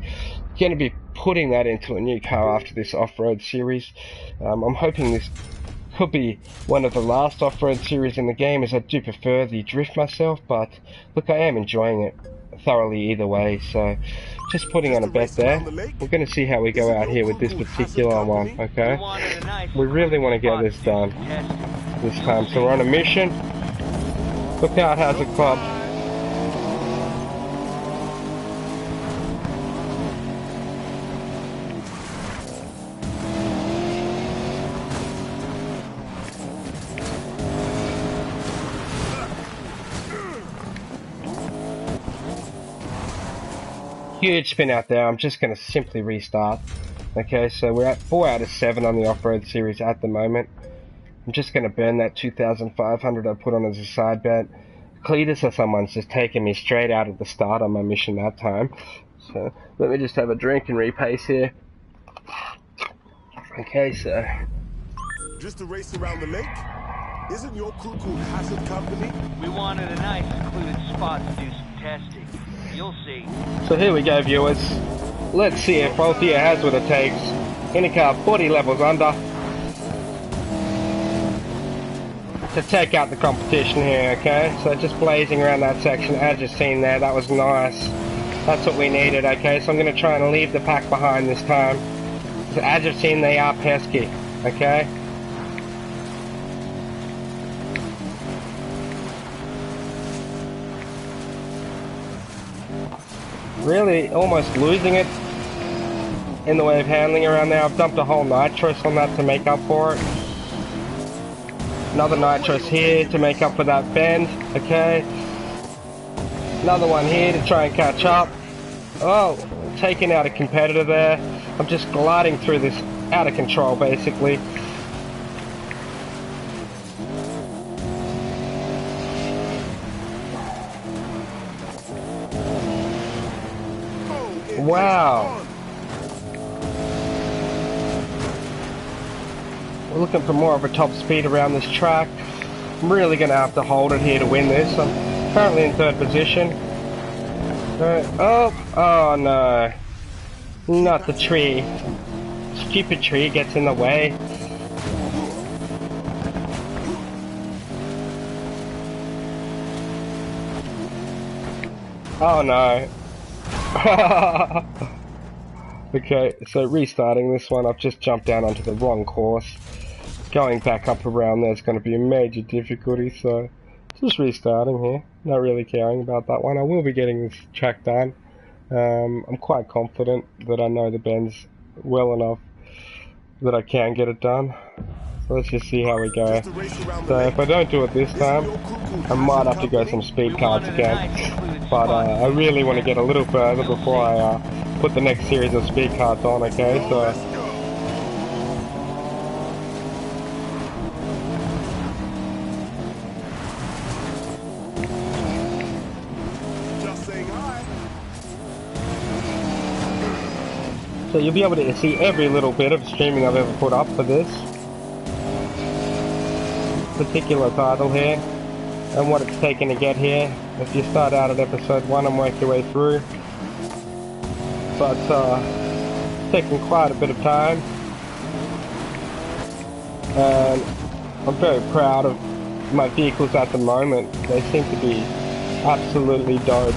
going to be putting that into a new car after this off-road series. I'm hoping this could be one of the last off-road series in the game, as I do prefer the drift myself, but look, I am enjoying it thoroughly either way. So just putting on a bet there. We're going to see how we go out here with this particular one, okay? We really want to get this done this time, so we're on a mission. Look out, Hazard Club. Huge spin out there. I'm just going to simply restart. Okay, so we're at 4 out of 7 on the off-road series at the moment. I'm just going to burn that 2,500 I put on as a side bet. Cletus or someone's just taken me straight out of the start on my mission that time. So let me just have a drink and repace here. Okay, so Just a race around the lake? Isn't your crew called Hazard Company? We wanted a nice secluded spot to do some testing. You'll see. So here we go, viewers. Let's see if Althea has what it takes. In a car 40 levels under to take out the competition here, okay? So just blazing around that section, as you've seen there, that was nice. That's what we needed, okay? So I'm going to try and leave the pack behind this time. So as you've seen, they are pesky, okay? Really almost losing it in the way of handling around there. I've dumped a whole nitrous on that to make up for it. Another nitrous here to make up for that bend, okay? Another one here to try and catch up. Oh, taking out a competitor there. I'm just gliding through this out of control, basically. Wow. We're looking for more of a top speed around this track. I'm really going to have to hold it here to win this. I'm currently in 3rd position. Oh no. Not the tree. Stupid tree gets in the way. Oh no. Okay, so restarting this one, I've just jumped down onto the wrong course. Going back up around there is going to be a major difficulty, so just restarting here. Not really caring about that one. I will be getting this track done. I'm quite confident that I know the bends well enough that I can get it done. So let's just see how we go. So if I don't do it this time, I might have to go some speed cards again. But I really want to get a little further before I put the next series of speed cards on, okay? So you'll be able to see every little bit of streaming I've ever put up for this particular title here and what it's taken to get here. If you start out at episode 1 and work your way through, but taking quite a bit of time, and I'm very proud of my vehicles at the moment. They seem to be absolutely dope,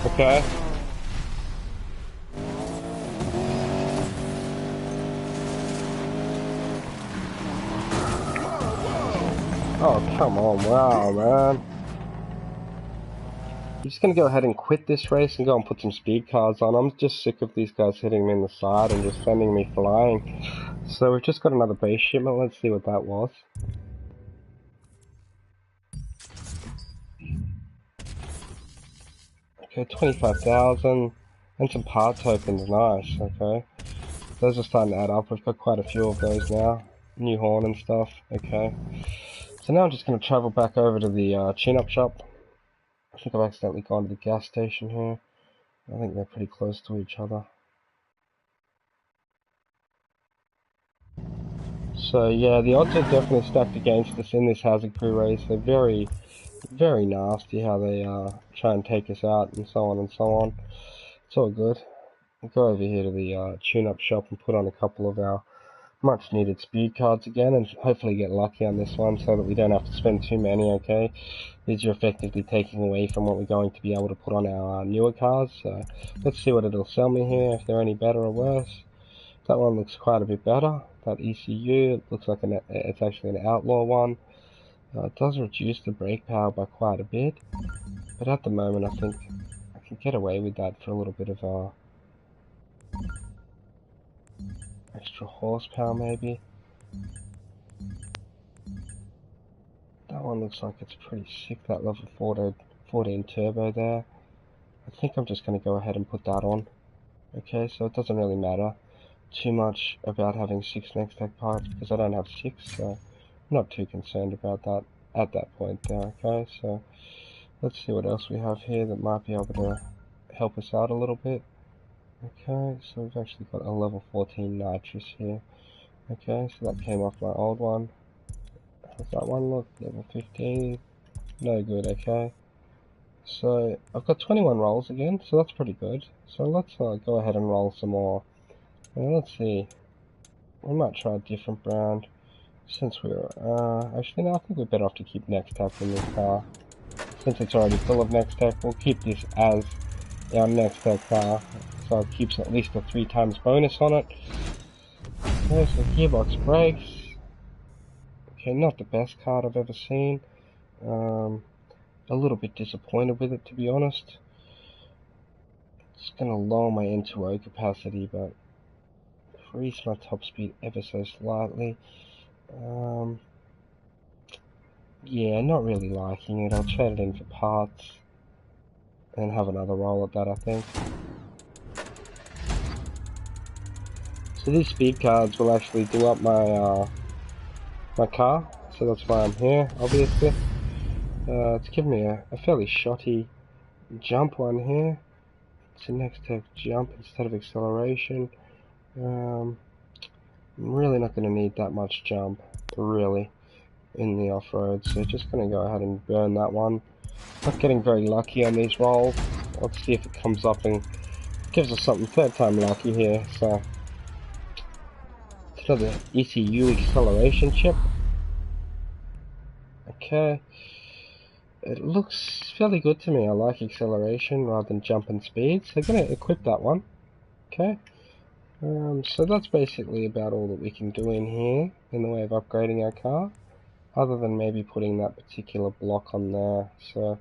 okay? Oh, come on, wow, man. I'm just going to go ahead and quit this race and go and put some speed cards on. I'm just sick of these guys hitting me in the side and just sending me flying. So we've just got another base shipment. Let's see what that was. Okay, 25,000 and some part tokens. Nice, okay. Those are starting to add up. We've got quite a few of those now. New horn and stuff, okay. So now I'm just going to travel back over to the chin-up shop. I think I've accidentally gone to the gas station here. I think they're pretty close to each other. So yeah, the odds are definitely stacked against us in this Hazard Crew race. They're very, Very nasty how they try and take us out and so on and so on. It's all good. We'll go over here to the tune-up shop and put on a couple of our much needed speed cards again, and hopefully get lucky on this one so that we don't have to spend too many. Okay, these are effectively taking away from what we're going to be able to put on our newer cars, so let's see what it'll sell me here, if they're any better or worse. That one looks quite a bit better. That ECU, it looks like it's actually an outlaw one. It does reduce the brake power by quite a bit, but at the moment I think I can get away with that for a little bit of extra horsepower maybe. That one looks like it's pretty sick, that level 14 turbo there. I think I'm just going to go ahead and put that on. Okay, so it doesn't really matter too much about having 6 Nextech parts because I don't have 6, so I'm not too concerned about that at that point there. Okay, so let's see what else we have here that might be able to help us out a little bit. Okay, so we've actually got a level 14 nitrous here. Okay, so that came off my old one. How's that one look? Level 15. No good, okay. So I've got 21 rolls again, so that's pretty good. So let's go ahead and roll some more. Let's see. We might try a different brand. Since we're, actually no, I think we're better off to keep Nextech in this car. Since it's already full of Nextech, we'll keep this as our Nextech car. So it keeps at least a 3 times bonus on it. Okay, so gearbox brakes. Okay, not the best card I've ever seen. A little bit disappointed with it, to be honest. It's going to lower my N2O capacity, but increase my top speed ever so slightly. Yeah, not really liking it. I'll trade it in for parts and have another roll at that, I think. So these speed cards will actually do up my my car, so that's why I'm here, obviously. It's giving me a fairly shotty jump one here. It's a Nextech jump instead of acceleration. I'm really not going to need that much jump, really, in the off-road, so just going to go ahead and burn that one. Not getting very lucky on these rolls. Let's see if it comes up and gives us something. Third time lucky here, so it's another ECU acceleration chip. Okay, it looks fairly good to me. I like acceleration rather than jump and speed, so I'm going to equip that one. Okay, so that's basically about all that we can do in here in the way of upgrading our car, other than maybe putting that particular block on there. So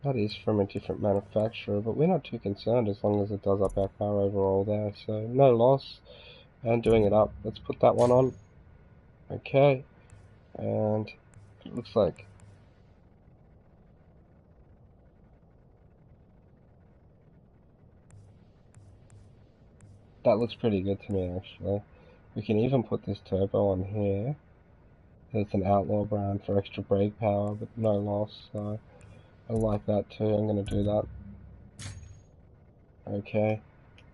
that is from a different manufacturer, but we're not too concerned as long as it does up our car overall there, so no loss. And doing it up, let's put that one on. Okay, and it looks like that looks pretty good to me, actually. We can even put this turbo on here. It's an outlaw brand for extra brake power, but no loss, so I like that too. I'm going to do that. Okay,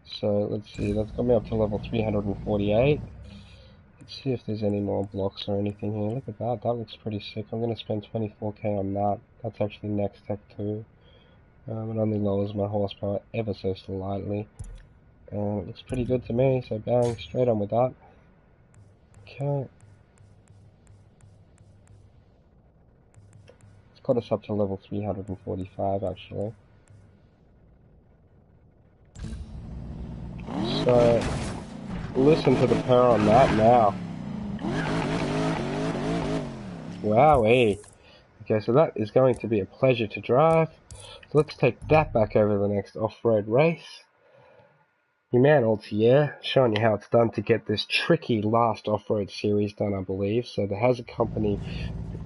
so let's see, that's got me up to level 348. Let's see if there's any more blocks or anything here. Look at that, that looks pretty sick. I'm going to spend 24k on that. That's actually Nextech too. It only lowers my horsepower ever so slightly. And it looks pretty good to me, so bang, straight on with that. Okay. It's got us up to level 345 actually. So, listen to the power on that now. Wowee. Okay, so that is going to be a pleasure to drive. So let's take that back over the next off-road race. Your man Altier, showing you how it's done to get this tricky last off-road series done, I believe. So the Hazard Company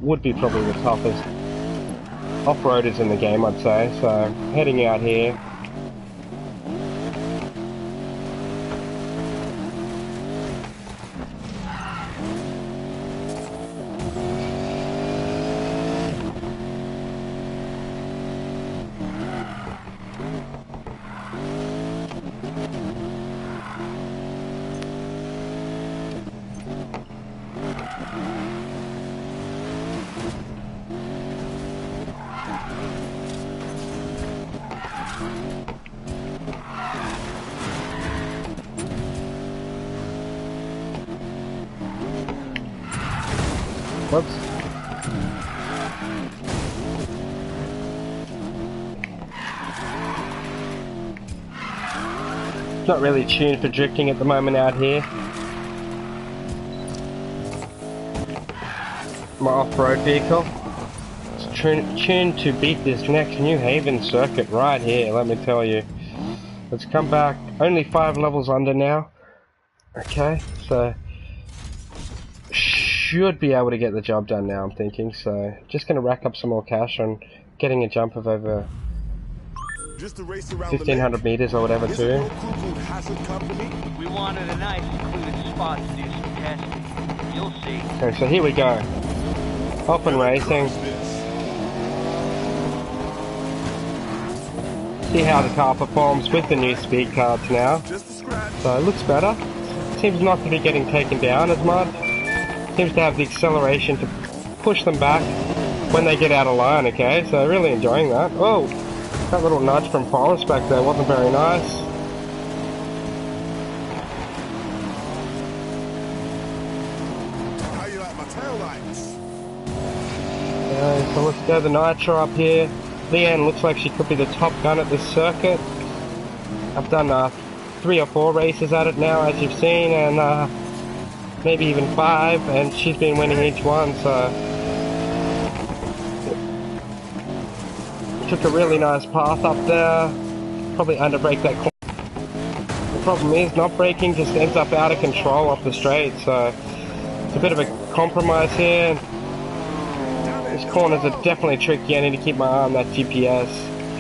would be probably the toughest off-roaders in the game, I'd say. So heading out here. Whoops. Not really tuned for drifting at the moment out here. My off-road vehicle. It's tuned to beat this next New Haven circuit right here, let me tell you. Let's come back. Only 5 levels under now. Okay, so should be able to get the job done now, I'm thinking. So just going to rack up some more cash on getting a jump of over Just a race around 1,500 meters or whatever too. We wanted a nice secluded spot to do some testing. You'll see. Okay, so here we go. Off and racing. See how the car performs with the new speed cards now. So it looks better. Seems not to be getting taken down as much. Seems to have the acceleration to push them back when they get out of line, okay? So really enjoying that. Oh, that little nudge from Forrest back there wasn't very nice. How you like my taillights? Okay, so let's go the Nitro up here. Leanne looks like she could be the top gun at this circuit. I've done 3 or 4 races at it now, as you've seen, and maybe even 5, and she's been winning each one, so took a really nice path up there. Probably underbrake that corner. The problem is not braking just ends up out of control off the straight, so it's a bit of a compromise here. These corners are definitely tricky. I need to keep my eye on that GPS.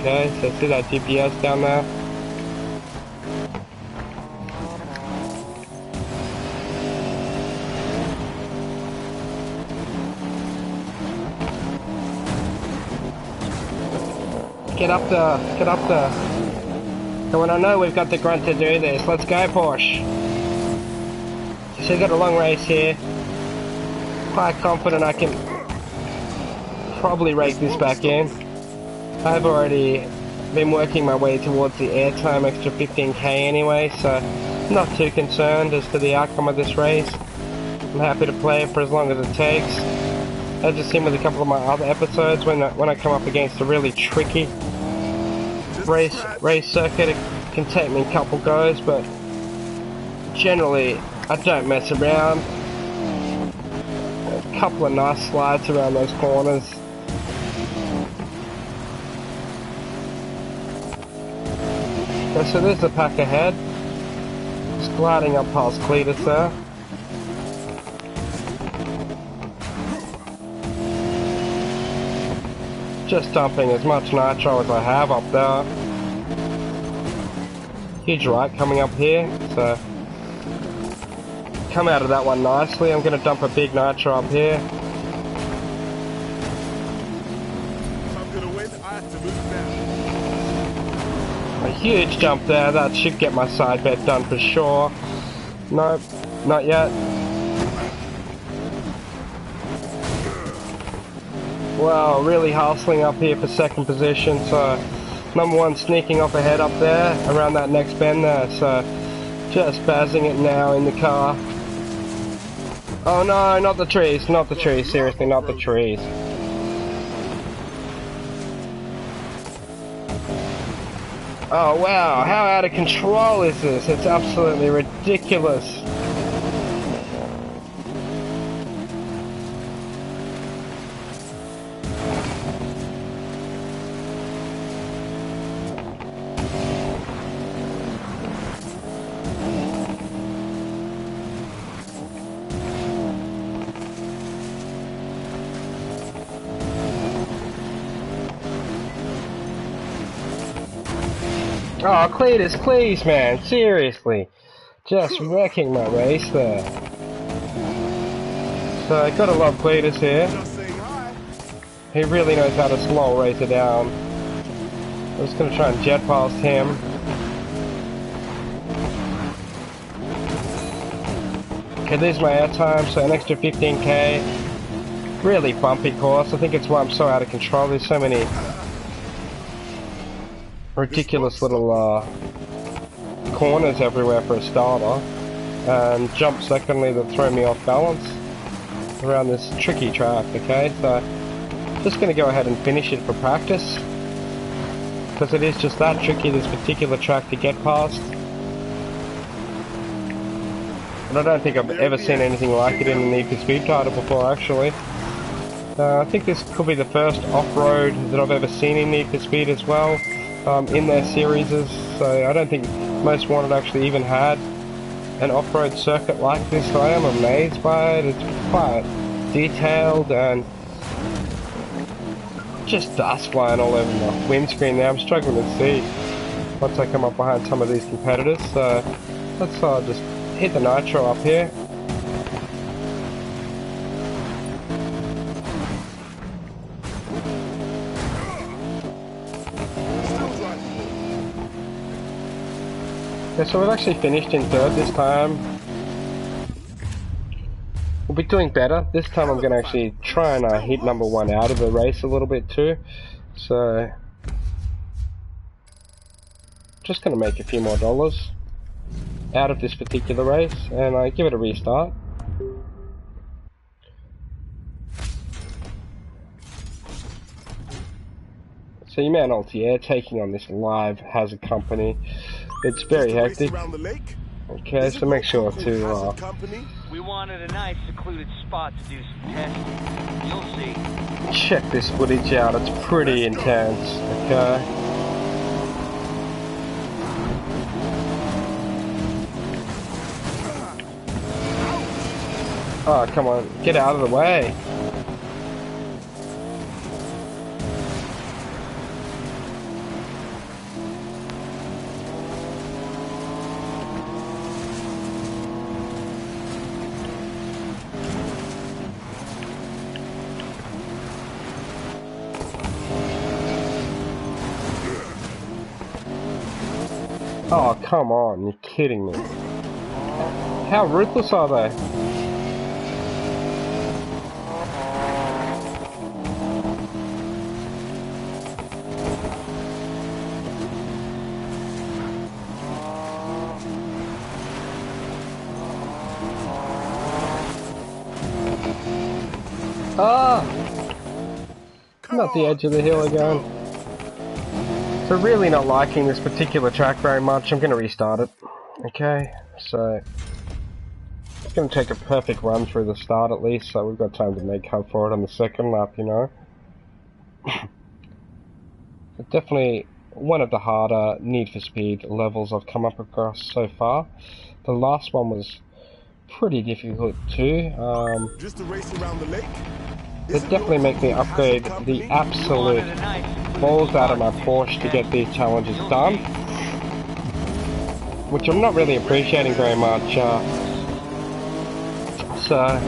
Okay, so see that GPS down there? Get up there, get up there. Come on, I know we've got the grunt to do this. Let's go, Porsche. So we've got a long race here. Quite confident I can probably rake this back in. I've already been working my way towards the airtime extra 15k anyway, so not too concerned as to the outcome of this race. I'm happy to play it for as long as it takes. As you've seen with a couple of my other episodes, when I come up against a really tricky race circuit, it can take me a couple goes, but generally I don't mess around. A couple of nice slides around those corners. Okay, so there's the pack ahead. Just gliding up past Cletus there. Just dumping as much nitro as I have up there. Huge right coming up here, so come out of that one nicely. I'm going to dump a big nitro up here. A huge jump there, that should get my side bet done for sure. Nope, not yet. Wow, really hustling up here for second position, so number 1 sneaking off ahead up there, around that next bend there, so just bazzing it now in the car. Oh no, not the trees, not the trees, seriously, not the trees. Oh wow, how out of control is this? It's absolutely ridiculous. Oh, Cletus, please, man, seriously. Just wrecking my race there. So, I gotta love Cletus here. He really knows how to slow race it down. I'm just gonna try and jet past him. Okay, there's my airtime, so an extra 15k. Really bumpy course. I think it's why I'm so out of control. There's so many ridiculous little corners everywhere for a starter, and jump secondly that throw me off balance. around this tricky track, okay? So, just going to go ahead and finish it for practice. Because it is just that tricky, this particular track to get past. And I don't think I've ever seen anything like it in an Need for Speed title before, actually. I think this could be the first off-road that I've ever seen in Need for Speed as well, in their series. So I don't think Most Wanted actually even had an off-road circuit like this, so I am amazed by it. It's quite detailed and just dust flying all over my windscreen now. I'm struggling to see once I come up behind some of these competitors, so let's just hit the nitro up here. Yeah, so we've actually finished in third this time. We'll be doing better. This time I'm going to actually try and hit number one out of the race a little bit too. So, just going to make a few more dollars out of this particular race and give it a restart. So your man Altier taking on this live hazard company. It's very hectic. Okay, so make sure to we wanted a nice secluded spot to do some testing. You'll see. Check this footage out, it's pretty intense, okay? Oh, come on, get out of the way. Oh, come on, you're kidding me. How ruthless are they? Ah! Not the edge of the hill again. So really not liking this particular track very much. I'm going to restart it. Okay, so it's going to take a perfect run through the start at least, so we've got time to make up for it on the second lap, you know. Definitely one of the harder Need for Speed levels I've come up across so far. The last one was pretty difficult too. Just a race around the lake. It definitely make me upgrade the absolute balls out of my Porsche to get these challenges done, which I'm not really appreciating very much. So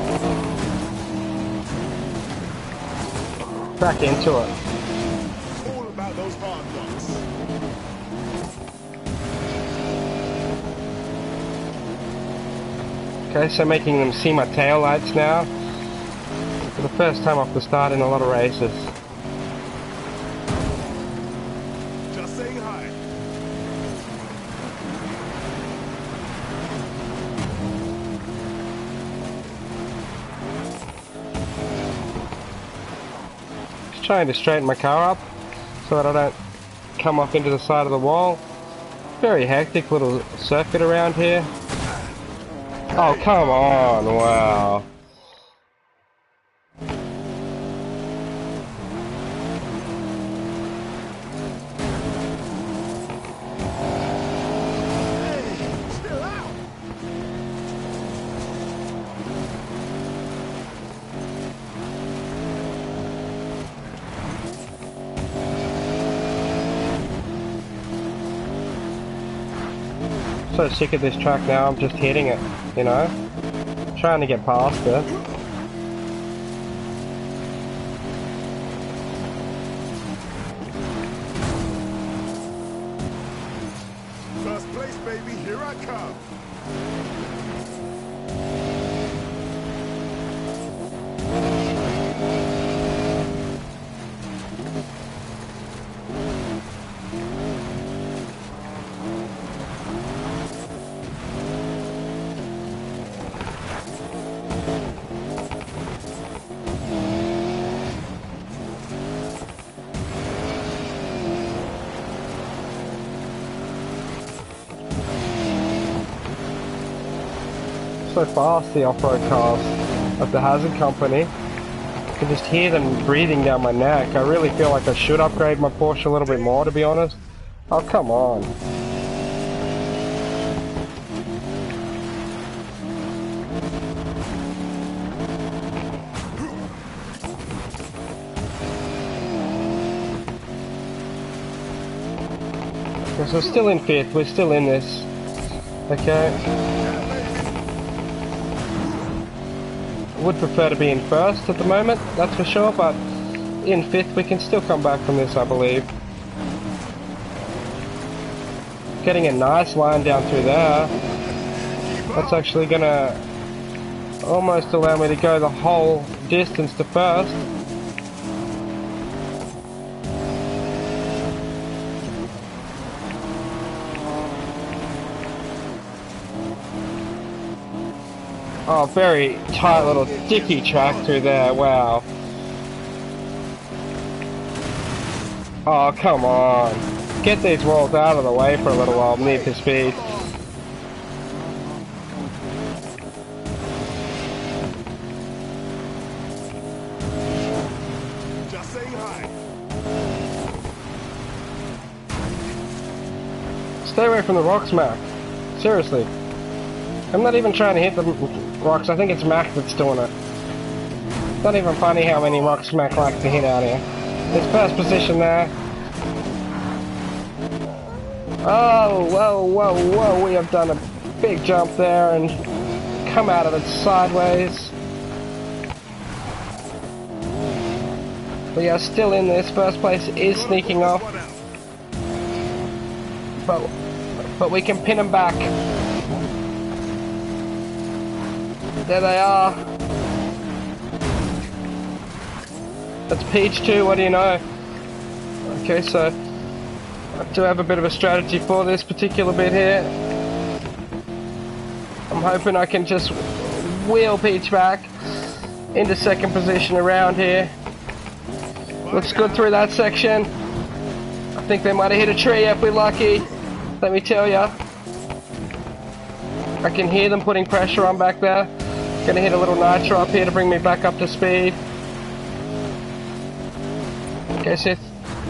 back into it. All about those hard knocks. Okay, so making them see my tail lights now. For the first time off the start in a lot of races. Just saying hi. Just trying to straighten my car up so that I don't come off into the side of the wall. Very hectic little circuit around here. Oh, come on, wow. So sick of this track now, I'm just hitting it, you know, trying to get past it. First place, baby, here I come. so fast, the off-road cars at the Hazard Company. I can just hear them breathing down my neck. I really feel like I should upgrade my Porsche a little bit more, to be honest. Oh, come on. So we're still in 5th, we're still in this. Okay. Would prefer to be in 1st at the moment, that's for sure, but in 5th we can still come back from this, I believe. Getting a nice line down through there. That's actually gonna almost allow me to go the whole distance to 1st. Oh, very tight little dicky track through there, wow. Oh, come on. Get these walls out of the way for a little while, need for speed. Just saying hi. Stay away from the rocks, Mac. Seriously. I'm not even trying to hit the rocks, I think it's Mac that's doing it. It's not even funny how many rocks Mac likes to hit out here. His first position there. Oh, whoa, whoa, whoa, we have done a big jump there and come out of it sideways. We are still in this, first place is sneaking off. But we can pin them back. There they are. That's Peach 2, what do you know? Okay, so I do have a bit of a strategy for this particular bit here. I'm hoping I can just wheel Peach back into 2nd position around here. Looks good through that section. I think they might have hit a tree if we're lucky. Let me tell ya. I can hear them putting pressure on back there. Gonna hit a little nitro up here to bring me back up to speed. Okay, so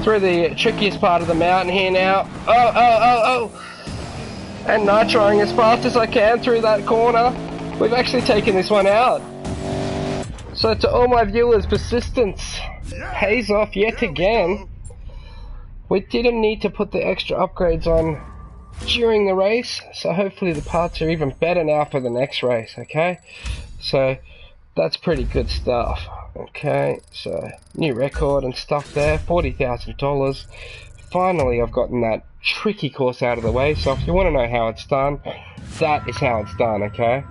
through the trickiest part of the mountain here now. Oh! And nitroing as fast as I can through that corner. We've actually taken this one out. So to all my viewers, persistence pays off yet again. We didn't need to put the extra upgrades on during the race, so hopefully the parts are even better now for the next race, okay? So that's pretty good stuff. Okay, so new record and stuff there, $40,000. Finally I've gotten that tricky course out of the way, so if you want to know how it's done, that is how it's done, okay?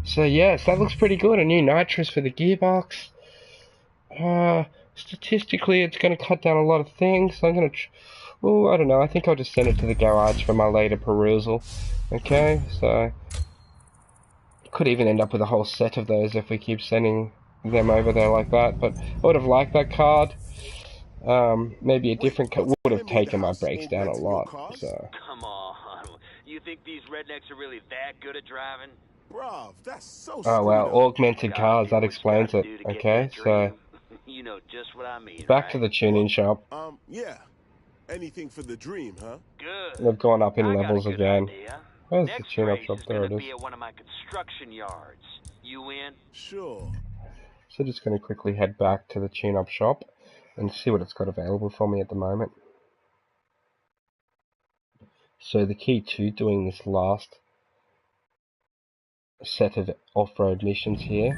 So yes, that looks pretty good. A new nitrous for the gearbox. Statistically it's going to cut down a lot of things, so I'm going to oh, I don't know, I think I'll just send it to the garage for my later perusal. Okay, so could even end up with a whole set of those if we keep sending them over there like that, but I would have liked that card. Maybe a different card would have taken my brakes down a lot, so. Come on. You think these rednecks are really that good at driving? Bruv, that's so Oh well, augmented cars, that explains it. Okay, so you know just what I mean, back to the tuning shop. Yeah. Anything for the dream, huh? Good. They've gone up in I got a levels good again. idea. Where's the Next tune-up race shop? is There it gonna is. be at one of my construction yards. You in? Sure. So just going to quickly head back to the tune-up shop and see what it's got available for me at the moment. So the key to doing this last set of off-road missions here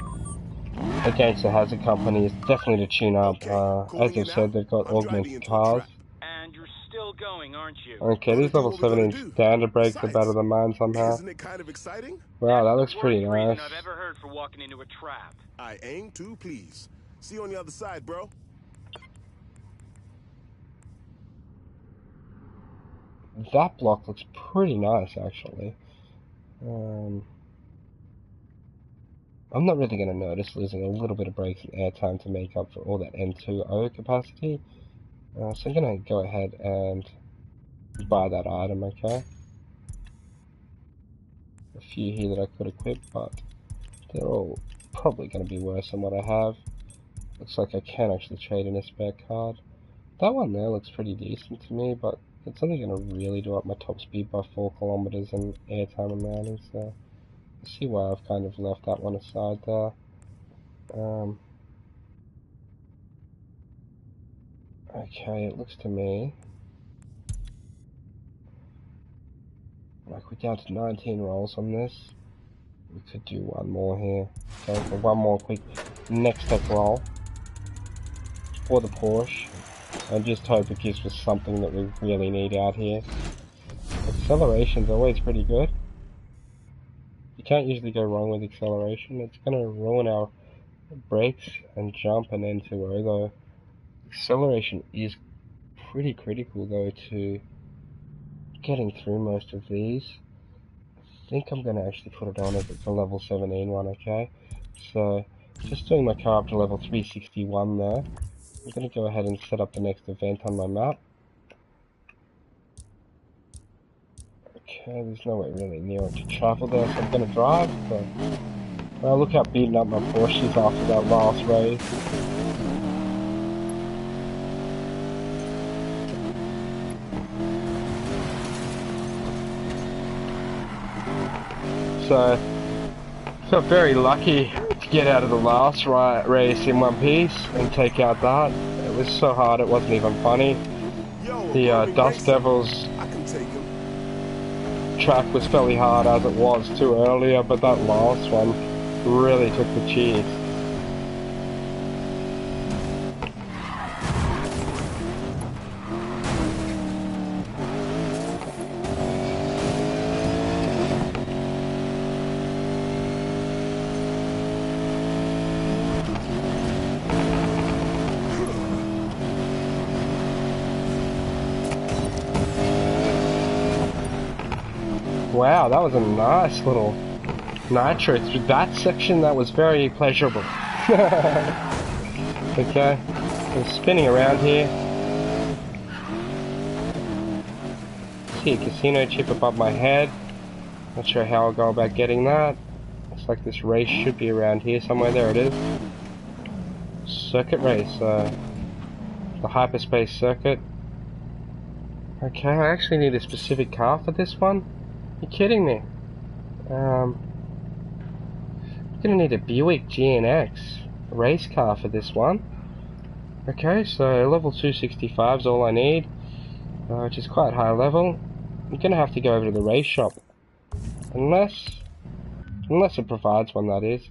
against the Hazard Company is definitely to tune up. As I've said, they've got augmented cars. And you're still going, aren't you? Okay, these level 17 standard brakes are better than mine somehow. Isn't it kind of exciting? Wow, that looks pretty nice. I've ever heard for walking into a trap. I aim to please. See you on the other side, bro. That block looks pretty nice, actually. I'm not really going to notice losing a little bit of brakes and air time to make up for all that N2O capacity. So I'm going to go ahead and buy that item, okay? a few here that I could equip, but they're all probably going to be worse than what I have. Looks like I can actually trade in a spare card. That one there looks pretty decent to me, but it's only going to really do up my top speed by 4 kilometers and airtime and landing, so I see why I've kind of left that one aside there. Okay, it looks to me like we're down to 19 rolls on this. We could do one more here. So for one more quick next tech roll for the Porsche. I just hope it gives us something that we really need out here. Acceleration's always pretty good. You can't usually go wrong with acceleration. It's going to ruin our brakes and jump and N2O though. Acceleration is pretty critical though to getting through most of these. I think I'm going to actually put it on as it's a level 17 one, okay? So, just doing my car up to level 361 there. I'm going to go ahead and set up the next event on my map. Okay, there's nowhere really near it to travel there, so I'm going to drive, but... Well, look how beaten up my Porsche is after that last race. So, got very lucky to get out of the last race in one piece and take out that. It was so hard it wasn't even funny. The Dust Devils track was fairly hard as it was too earlier, but that last one really took the cheese. Wow, that was a nice little nitro through that section. That was very pleasurable. Okay, I'm spinning around here. See a casino chip above my head. Not sure how I'll go about getting that. Looks like this race should be around here somewhere. There it is. Circuit race. The hyperspace circuit. Okay, I actually need a specific car for this one. You kidding me? I'm gonna need a Buick GNX race car for this one. Okay, so level 265 is all I need, which is quite high level. I'm gonna have to go over to the race shop, unless it provides one, that is.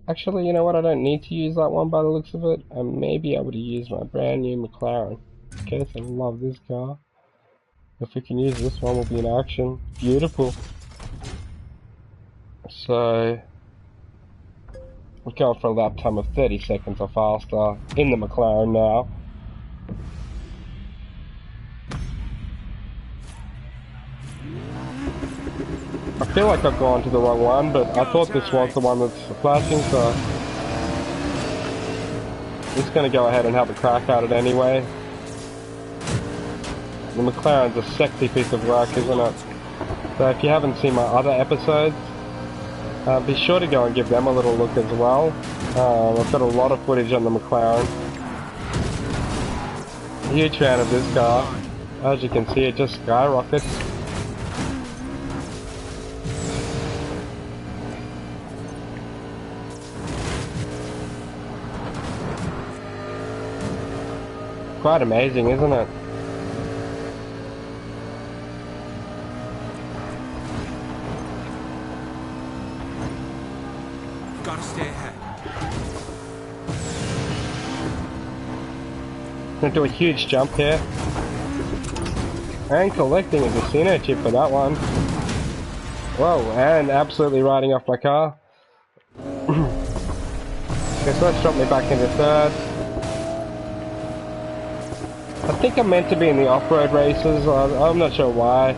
Actually, you know what? I don't need to use that one by the looks of it. I may be able to use my brand new McLaren. Okay, so I love this car. If we can use this one, we'll be in action. Beautiful. So, we're going for a lap time of 30 seconds or faster in the McLaren now. I feel like I've gone to the wrong one, but I thought this was the one that's flashing, so I'm just going to go ahead and have a crack at it anyway. The McLaren's a sexy piece of work, isn't it? So if you haven't seen my other episodes, be sure to go and give them a little look as well. I've got a lot of footage on the McLaren. Huge fan of this car. As you can see, it just skyrockets. Quite amazing, isn't it? Gotta stay ahead. Gonna do a huge jump here. And collecting a casino chip for that one. Whoa, and absolutely riding off my car. Okay, so let's drop me back into third. I think I'm meant to be in the off-road races. I'm not sure why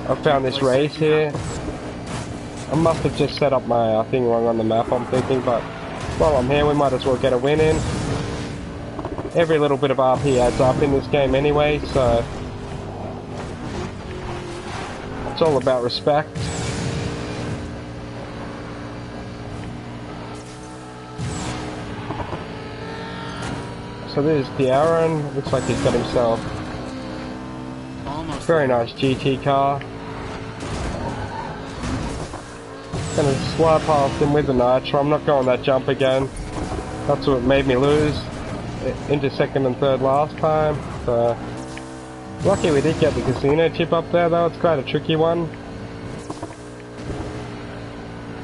I found this race here. I must have just set up my thing wrong on the map, I'm thinking, but while I'm here we might as well get a win in. Every little bit of RP adds up in this game anyway, so It's all about respect. So there's the Aaron. Looks like he's got himself a very nice GT car. Gonna slide past him with the nitro. I'm not going that jump again. That's what made me lose into second and third last time. So lucky we did get the casino chip up there though. It's quite a tricky one.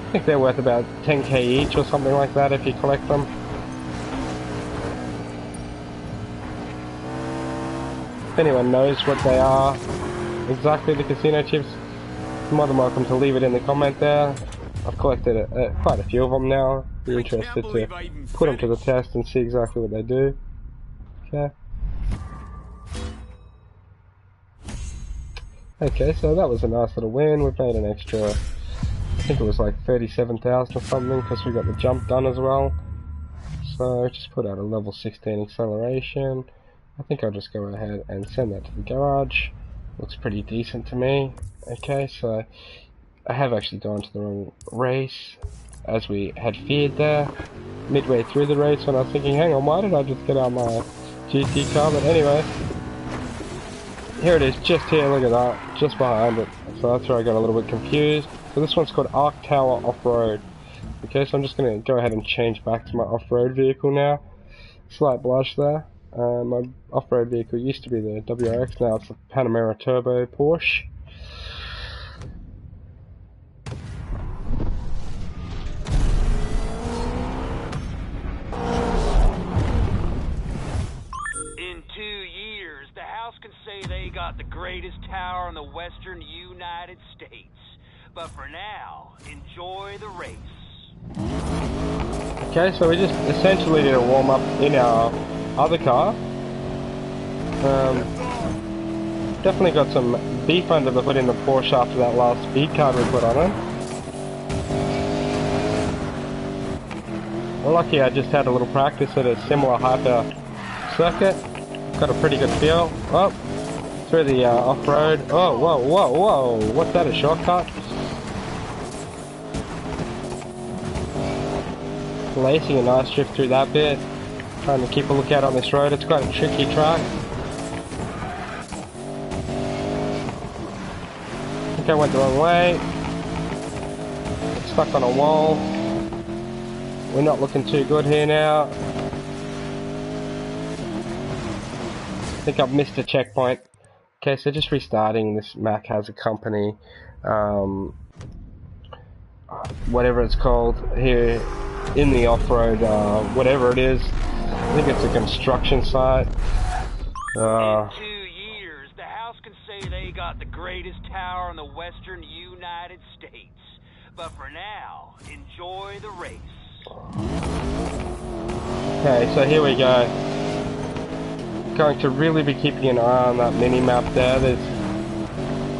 I think they're worth about 10k each or something like that if you collect them. If anyone knows what they are, exactly the casino chips, you're more than welcome to leave it in the comment there. I've collected quite a few of them now. Be interested to put them to the test and see exactly what they do. Okay. Okay, so that was a nice little win. We've made an extra, I think it was like 37,000 or something, because we got the jump done as well. So just put out a level 16 acceleration. I think I'll just go ahead and send that to the garage. Looks pretty decent to me. Okay, so I have actually gone to the wrong race, as we had feared there. Midway through the race when I was thinking, hang on, why did I just get out my GT car? But anyway, here it is, just here, look at that, just behind it. So that's where I got a little bit confused. So this one's called Arc Tower Offroad. Okay, so I'm just going to go ahead and change back to my off-road vehicle now. Slight blush there. My off-road vehicle used to be the WRX, now it's the Panamera Turbo Porsche. In 2 years, the House can say they got the greatest tower in the western United States. But for now, enjoy the race. Okay, so we just essentially did a warm-up in our other car. Definitely got some beef under the hood in the Porsche after that last speed card we put on it. Well, lucky I just had a little practice at a similar hyper circuit. Got a pretty good feel. Oh, through the off-road. Oh, whoa, whoa, whoa. What's that, a shortcut? Lacing a nice drift through that bit. Trying to keep a lookout on this road. It's quite a tricky track. I think I went the wrong way. Stuck on a wall. We're not looking too good here now. I think I've missed a checkpoint. Okay, so just restarting. This Mac has a company, whatever it's called here in the off-road, whatever it is. I think it's a construction site. In 2 years, the House can say they got the greatest tower in the western United States. But for now, enjoy the race. Okay, so here we go. Going to really be keeping an eye on that mini-map there. There's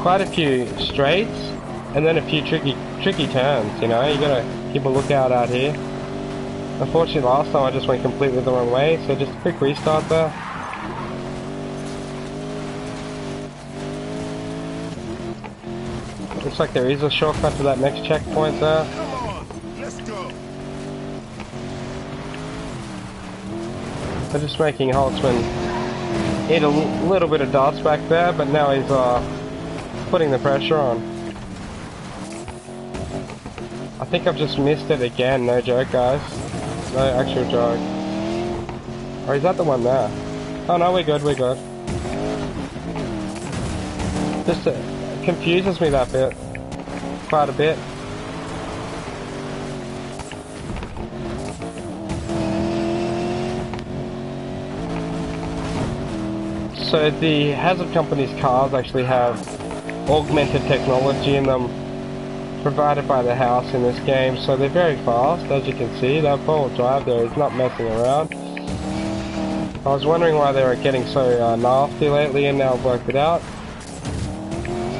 quite a few straights, and then a few tricky turns, you know. You gotta keep a lookout out here. Unfortunately, last time I just went completely the wrong way, so just a quick restart there. Looks like there is a shortcut to that next checkpoint there. Come on, let's go. So just making Holtzman hit a little bit of dust back there, but now he's putting the pressure on. I think I've just missed it again, no joke guys. No actual joke. Or is that the one there? Oh no, we're good, we're good. Just confuses me that bit. Quite a bit. So the Hazard Company's cars actually have augmented technology in them, provided by the House in this game, so they're very fast, as you can see. That four-wheel drive there is not messing around. I was wondering why they were getting so nasty lately, and now I've worked it out.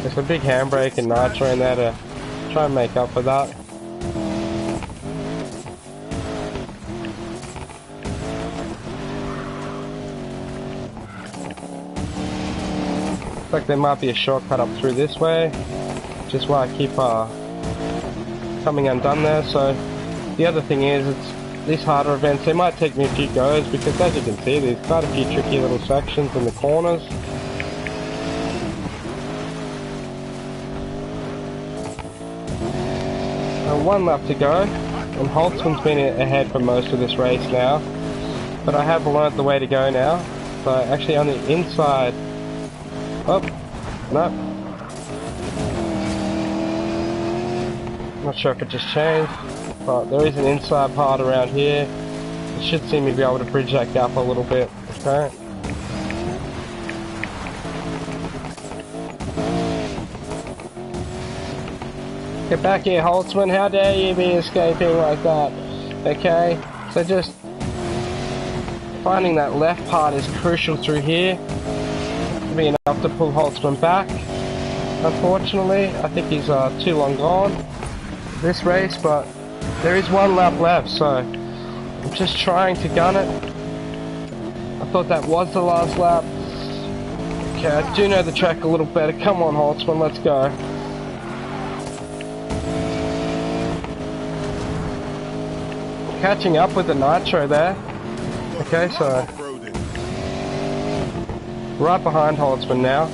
There's a big handbrake and nitro in there to try and make up for that. Looks like there might be a shortcut up through this way. which is why I keep coming undone there. So the other thing is, it's these harder events, they might take me a few goes, because as you can see, there's quite a few tricky little sections in the corners. One lap to go, and Holtzman's been ahead for most of this race now, but I have learnt the way to go now. So actually on the inside, oh, no, not sure if it just changed, but there is an inside part around here. It should see me be able to bridge that gap a little bit, okay? Get back here, Holtzman, how dare you be escaping like that, okay? So just finding that left part is crucial through here to be enough to pull Holtzman back. Unfortunately, I think he's too long gone this race, but there is one lap left, so I'm just trying to gun it. I thought that was the last lap. Okay, I do know the track a little better. Come on, Holtzman, let's go. Catching up with the nitro there. Okay, so right behind Holtzman now.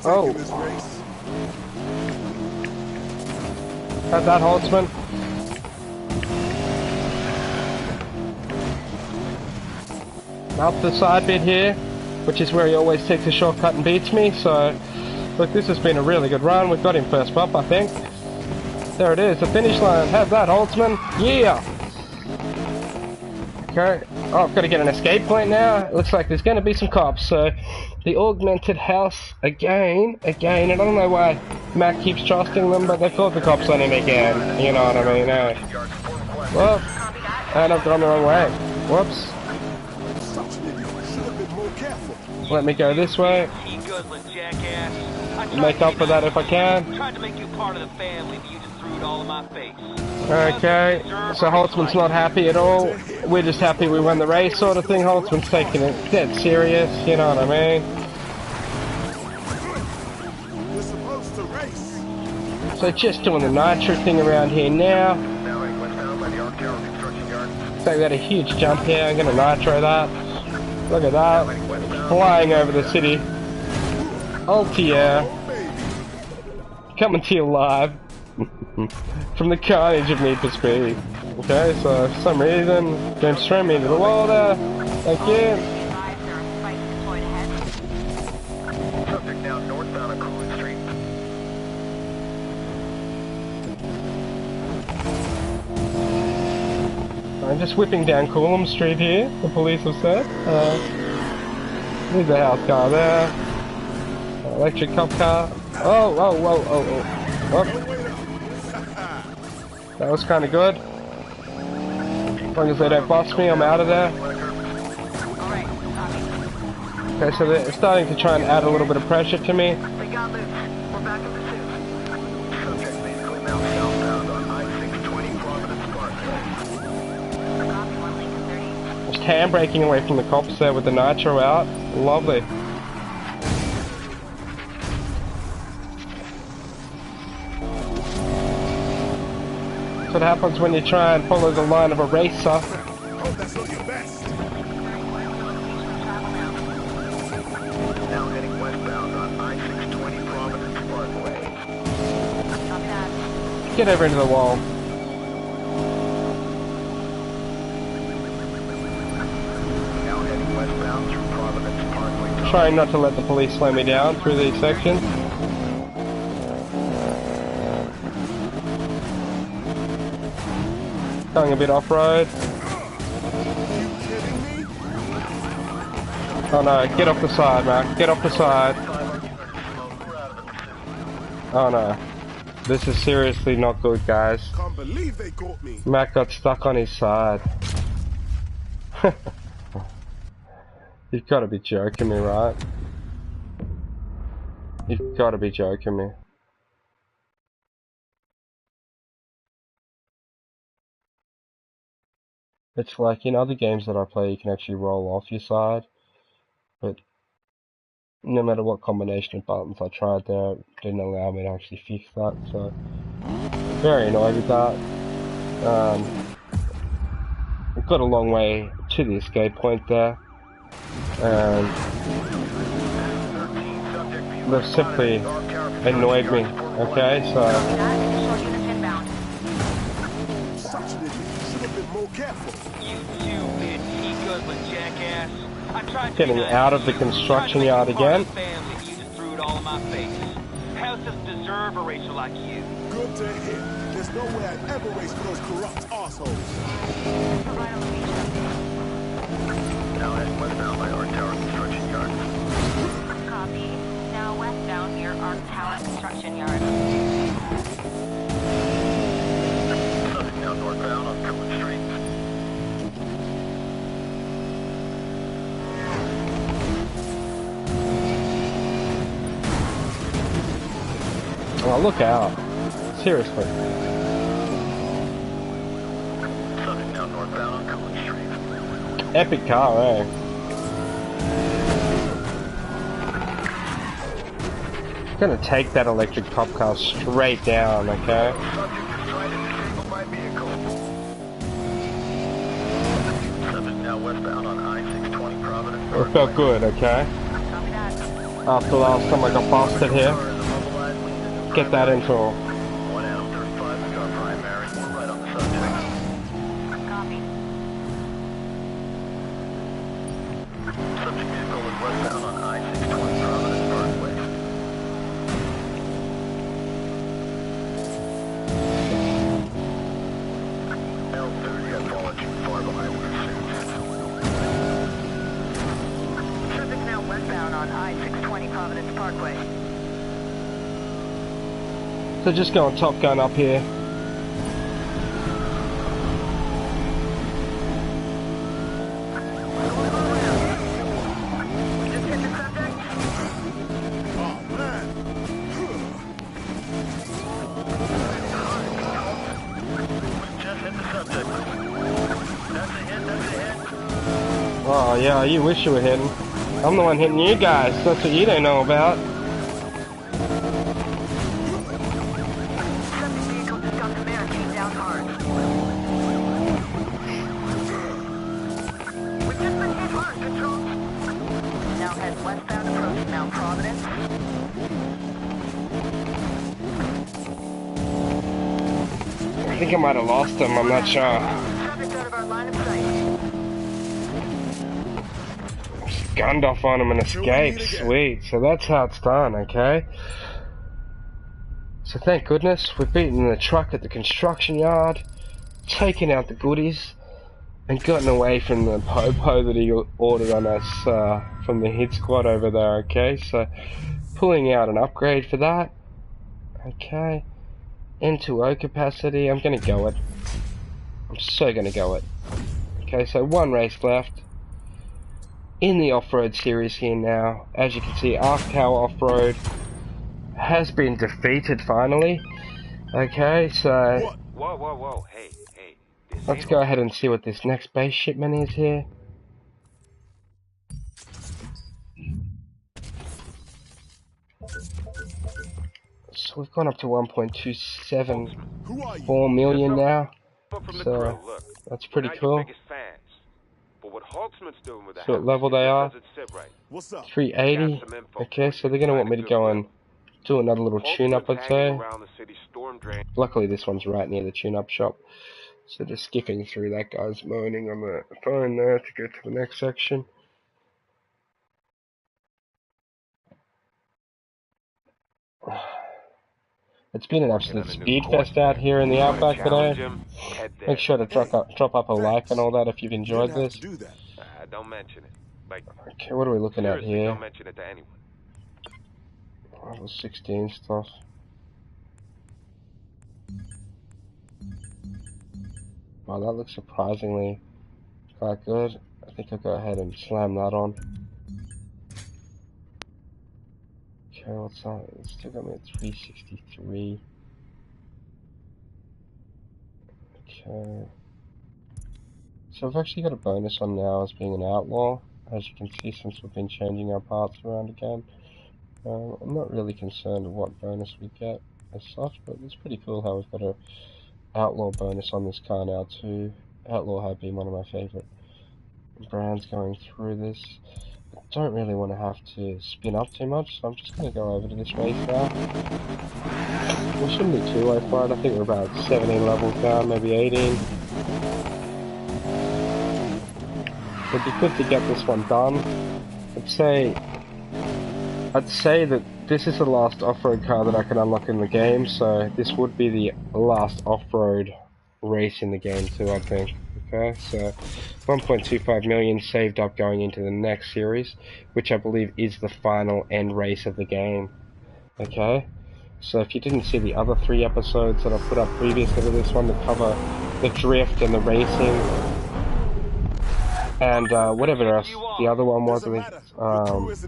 Oh, had that, Holtzman. Up the side bit here, which is where he always takes a shortcut and beats me. So look, this has been a really good run. We've got him first bump, I think. There it is, the finish line. Have that, Holtzman. Yeah! Okay. Oh, I've got to get an escape point now. It looks like there's going to be some cops. So, the augmented house again, and I don't know why Mac keeps trusting them, but they've called the cops on him again. You know what I mean, eh? Well, and I've gone the wrong way. Whoops. Let me go this way. Make up for that if I can. Tried to make you part of the family, but you just threw it all in my face. Okay, so Holtzman's not happy at all. We're just happy we won the race, sort of thing. Holtzman's taking it dead serious, you know what I mean? We're supposed to race. So just doing the nitro thing around here now. So we got a huge jump here. I'm gonna nitro that. Look at that, flying over the city. Altia, coming to you live from the carnage of Need for Speed. Okay, so for some reason, James threw me into the water. Thank you. Subject now northbound on Coolidge Street. I'm just whipping down Coolham Street here, the police have said. There's a house car there. Electric cop car. Oh, oh, whoa, oh, oh. Oh. That was kind of good. As long as they don't bust me, I'm out of there. Okay, so they're starting to try and add a little bit of pressure to me. They got loose. We're back in pursuit. Subject basically now southbound on I-620 Providence Parkway. Just handbraking away from the cops there with the nitro out. Lovely. That's what happens when you try and follow the line of a racer. Hope that's not your best. Now heading westbound on I-620 Providence Parkway. Get over into the wall. Now heading westbound through Providence Parkway. Trying not to let the police slow me down through these sections. Going a bit off-road. Oh no, get off the side, Mac. Get off the side. Oh no. This is seriously not good, guys. Can't believe they caught me. Mac got stuck on his side. You've got to be joking me, right? You've got to be joking me. It's like in other games that I play, you can actually roll off your side, but No matter what combination of buttons I tried there, it didn't allow me to actually fix that, so very annoyed with that. We've got a long way to the escape point there, and they've simply annoyed me, okay, so Such an idiot. Should have been more careful. You stupid, he-guzzling jackass. I tried to getting be nice out to of the you. construction Tried yard to make you part again. of the family, and you just threw it all in my face. Houses deserve a racer like you. Good to hear. There's no way I'd ever race for those corrupt assholes. Now head westbound by Arc Tower Construction Yard. Copy. Now westbound near Arc Tower Construction Yard. Subject now northbound on Coolidge Street. Oh, look out. Seriously. Subject now northbound on Coolidge Street. Epic car, eh? Gonna take that electric cop car straight down, okay? Subject is trying to disable my vehicle. Subject now westbound on I-620 Providence. It felt good, okay? Copy that. After last time I got busted here, get that info. 1 Adam 35 is our primary. We're right on the subject. Copy. Subject vehicle is westbound on I-620 Providence Parkway. L30 has fallen too far behind pursuit. Subject now westbound on I-620 Providence Parkway. So just going Top Gun up here. Just hit the subject. Oh, man. Just hit the subject. That's a hit, that's a hit. Oh yeah, you wish you were hitting. I'm the one hitting you guys, that's what you don't know about. Subject vehicle just got the mayor, came down hard. We've just been hit hard, control. Now head westbound approaching Mount Providence. I think I might have lost him, I'm not sure. Subject out of our line of sight. Gunned off on him and escaped, sweet. So that's how it's done, okay? So thank goodness we've beaten the truck at the construction yard, taken out the goodies, and gotten away from the popo that he ordered on us from the hit squad over there, okay? So pulling out an upgrade for that, okay? N2O capacity, I'm gonna go it. I'm so gonna go it. Okay, so one race left in the off-road series here now. As you can see, Arc Tower Offroad has been defeated finally. Okay, so What? Whoa, hey. let's go ahead and see what this next base shipment is here. So we've gone up to 1.274 million now. So that's pretty cool. So what level they are? What's up? 380. Okay, so they're gonna want me to go and do another little tune-up, I'd say. Luckily this one's right near the tune-up shop. So just skipping through that guy's moaning on the phone there to go to the next section. It's been an absolute speed fest out here in the Outback today. Make sure to drop up a like and all that if you've enjoyed Didn't have this. to do that. Don't mention it. Like, Okay, what are we looking at seriously, here? don't mention it to anyone. Level 16 stuff. Wow, that looks surprisingly quite good. I think I'll go ahead and slam that on. Okay, what's that? It's still got me at 363. Okay. So I've actually got a bonus on now as being an outlaw. as you can see, since we've been changing our parts around again. I'm not really concerned with what bonus we get as such, but it's pretty cool how we've got a outlaw bonus on this car now too. Outlaw have been one of my favourite brands going through this. I don't really want to have to spin up too much, so I'm just going to go over to this race now. We shouldn't be too low for it. I think we're about 17 levels down, maybe 18. It'd be good to get this one done. I'd say that this is the last off-road car that I can unlock in the game, so this would be the last off-road race in the game too, I think. Okay, so 1.25 million saved up going into the next series, which I believe is the final end race of the game. Okay, so if you didn't see the other 3 episodes that I put up previously to this one that cover the drift and the racing, and whatever else the other one was,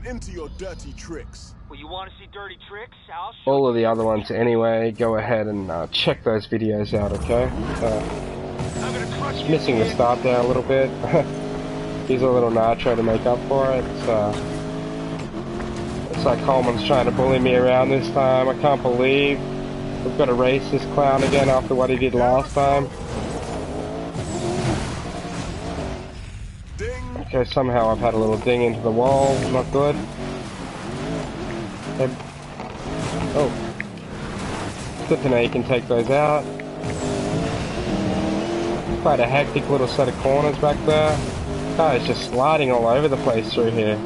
into your dirty tricks. Well, you want to see dirty tricks? I'll show all of the other ones anyway, go ahead and check those videos out, okay? Just missing the start there a little bit. Use a little nitro to make up for it. It's like Coleman's trying to bully me around this time. I can't believe we've got to race this clown again after what he did last time. Okay, somehow I've had a little ding into the wall. Not good. Oh. Good to know you can take those out. Quite a hectic little set of corners back there. Car is just sliding all over the place through here.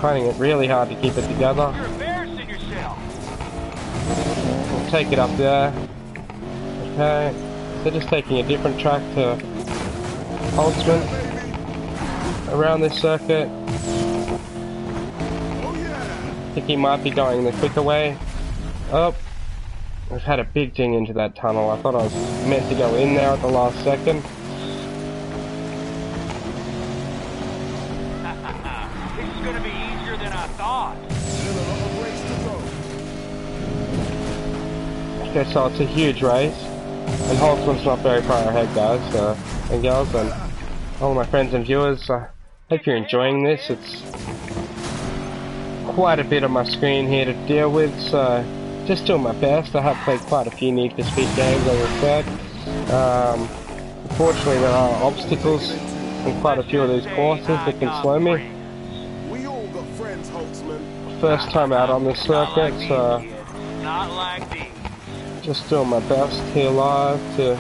Finding it really hard to keep it together. You're embarrassing yourself. We'll take it up there. Okay. So just taking a different track to Holtzman around this circuit. I think he might be going the quicker way. Oh, I've had a big ding into that tunnel. I thought I was meant to go in there at the last second. This is going to be easier than I thought. Okay, so it's a huge race, and Holtzman's not very far ahead, guys and girls, and all my friends and viewers. I hope you're enjoying this. It's quite a bit on my screen here to deal with, so just doing my best. I have played quite a few Need for Speed games, as I said. Unfortunately, there are obstacles in quite a few of these courses that can slow me. We all got friends, Holtzman. First time out on this circuit, so Not like these. just doing my best here live to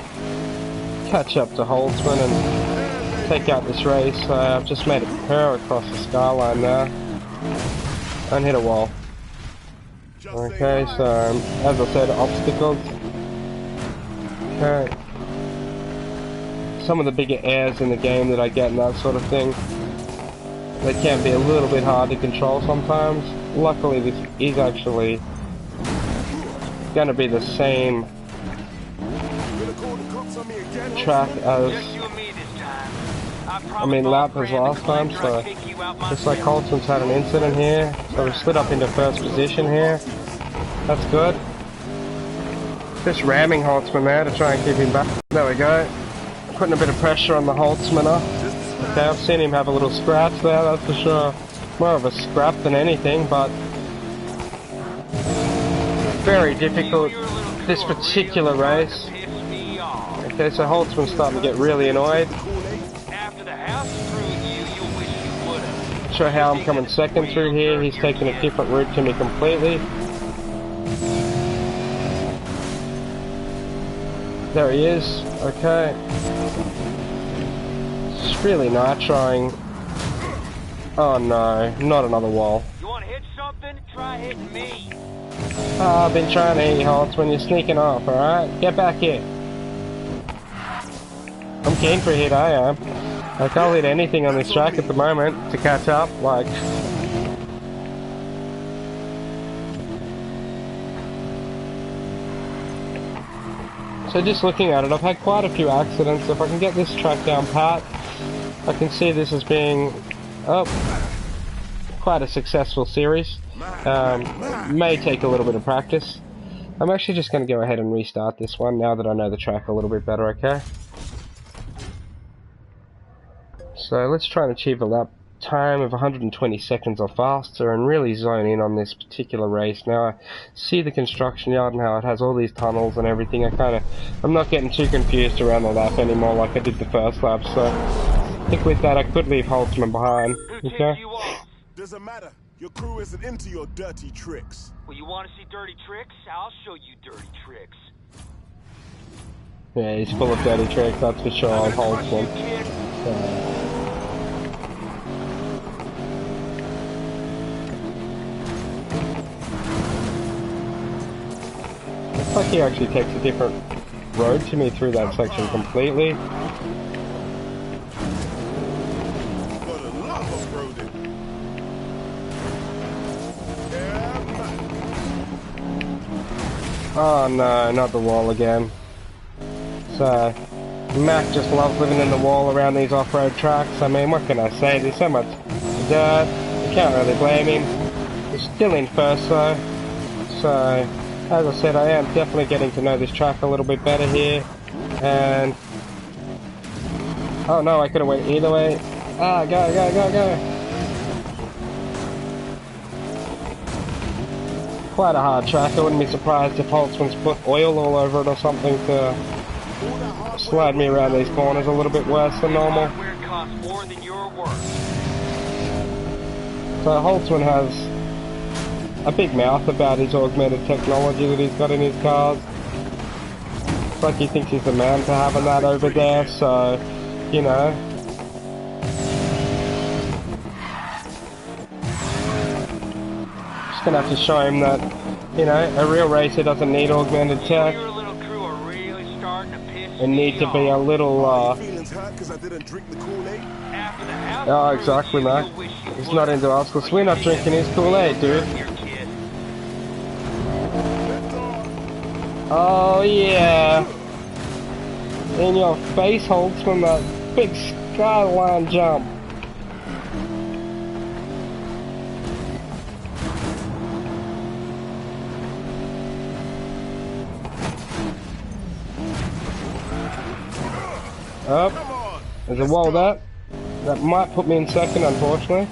catch up to Holtzman and take out this race. I've just made a purr across the skyline there and hit a wall. Okay, so as I said, obstacles. Okay. Some of the bigger airs in the game that I get and that sort of thing, they can be a little bit hard to control sometimes. Luckily, this is actually going to be the same track as, lap as last time, so just like Holtzman's had an incident here, so we slid up into first position here. That's good. Just ramming Holtzman there to try and keep him back. There we go. Putting a bit of pressure on the Holtzmaner. Okay, I've seen him have a little scratch there, that's for sure. More of a scrap than anything, but very difficult this particular race. Okay, so Holtzman's starting to get really annoyed. Show how I'm coming second through here. He's taking a different route to me completely. There he is. Okay. It's really nitroing. Oh no, not another wall. You want to hit something? Try hitting me. Oh, I've been trying to hit you, Holtzman. You're sneaking off, alright? Get back here. I'm keen for a hit, I am. Like, I'll hit anything on this track at the moment to catch up, like. So just looking at it, I've had quite a few accidents. If I can get this track down pat, I can see this as being, quite a successful series. May take a little bit of practice. I'm actually just going to go ahead and restart this one now that I know the track a little bit better, okay? So let's try and achieve a lap time of 120 seconds or faster and really zone in on this particular race. Now I see the construction yard and how it has all these tunnels and everything. I'm not getting too confused around the lap anymore like I did the first lap, so I think with that I could leave Holtzman behind. Who tipped Okay? you off? Doesn't matter. Your crew isn't into your dirty tricks. Well, you want to see dirty tricks? I'll show you dirty tricks. Yeah, he's full of dirty tricks, that's for sure, on Crush you, Holtzman. kid. Looks like he actually takes a different road to me through that section completely. Gotta love off-roading. Yeah, man. Oh no, not the wall again. So, Mac just loves living in the wall around these off-road tracks. I mean, what can I say? There's so much dirt. You can't really blame him. He's still in first though. So, as I said, I am definitely getting to know this track a little bit better here. And... oh no, I could have went either way. Ah, go, go, go, go. Quite a hard track. I wouldn't be surprised if Holtzman's put oil all over it or something to slide me around these corners a little bit worse than normal. Hardware costs more than your worth. So Holtzman has a big mouth about his augmented technology that he's got in his cars. It's like he thinks he's the man for having that over there, so, you know. Just gonna have to show him that, you know, a real racer doesn't need augmented tech. Your little crew are really starting to piss And need to be a little, Feelings hurt because I didn't drink the Kool-Aid. After the house oh, crew, exactly, Mac. you'll wish you He's would. not into us, because we're not drinking his Kool-Aid, dude. Your kid. Oh, yeah. In your face, Holtzman, that big skyline jump. Up. There's a wall there. That might put me in second, unfortunately.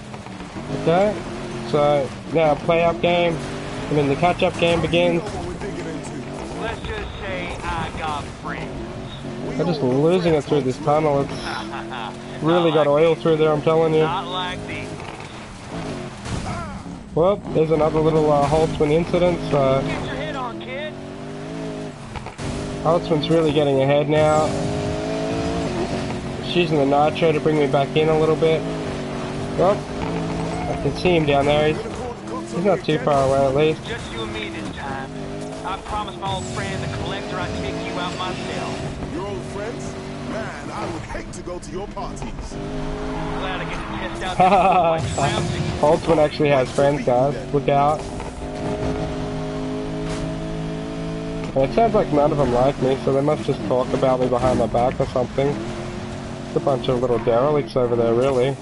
Okay. So, now play-up game. I mean, the catch-up game begins. Let's just say I got friends. I'm just losing it through this tunnel. It's really got oil through there, I'm telling you. Not like these. Well, there's another little Holtzman incident. So, Get your head on, kid. Holtzman's really getting ahead now. He's using the nitro to bring me back in a little bit. Well, I can see him down there. He's not too far away at least. Just you and me this time. I promised my old friend, the collector, I'd take you out myself. Your old friends? Man, I would hate to go to your parties. Glad I get to test out Haha. my trouncing. Holtzman actually has friends, guys. Look out. And it sounds like none of them like me, so they must just talk about me behind my back or something. It's a bunch of little derelicts over there, really.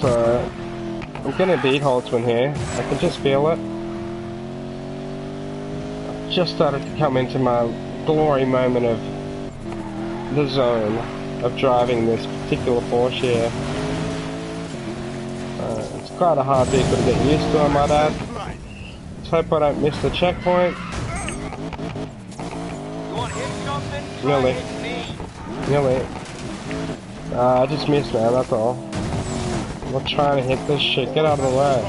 So, I'm gonna beat Holtzman here. I can just feel it. I've just started to come into my glory moment of the zone of driving this particular Porsche here. It's quite a hard vehicle to get used to, I might add. Let's hope I don't miss the checkpoint. You want to hit something? Try Really? hitting me. Nearly. I just missed, man, that's all. I'm not trying to hit this shit. Get out of the way.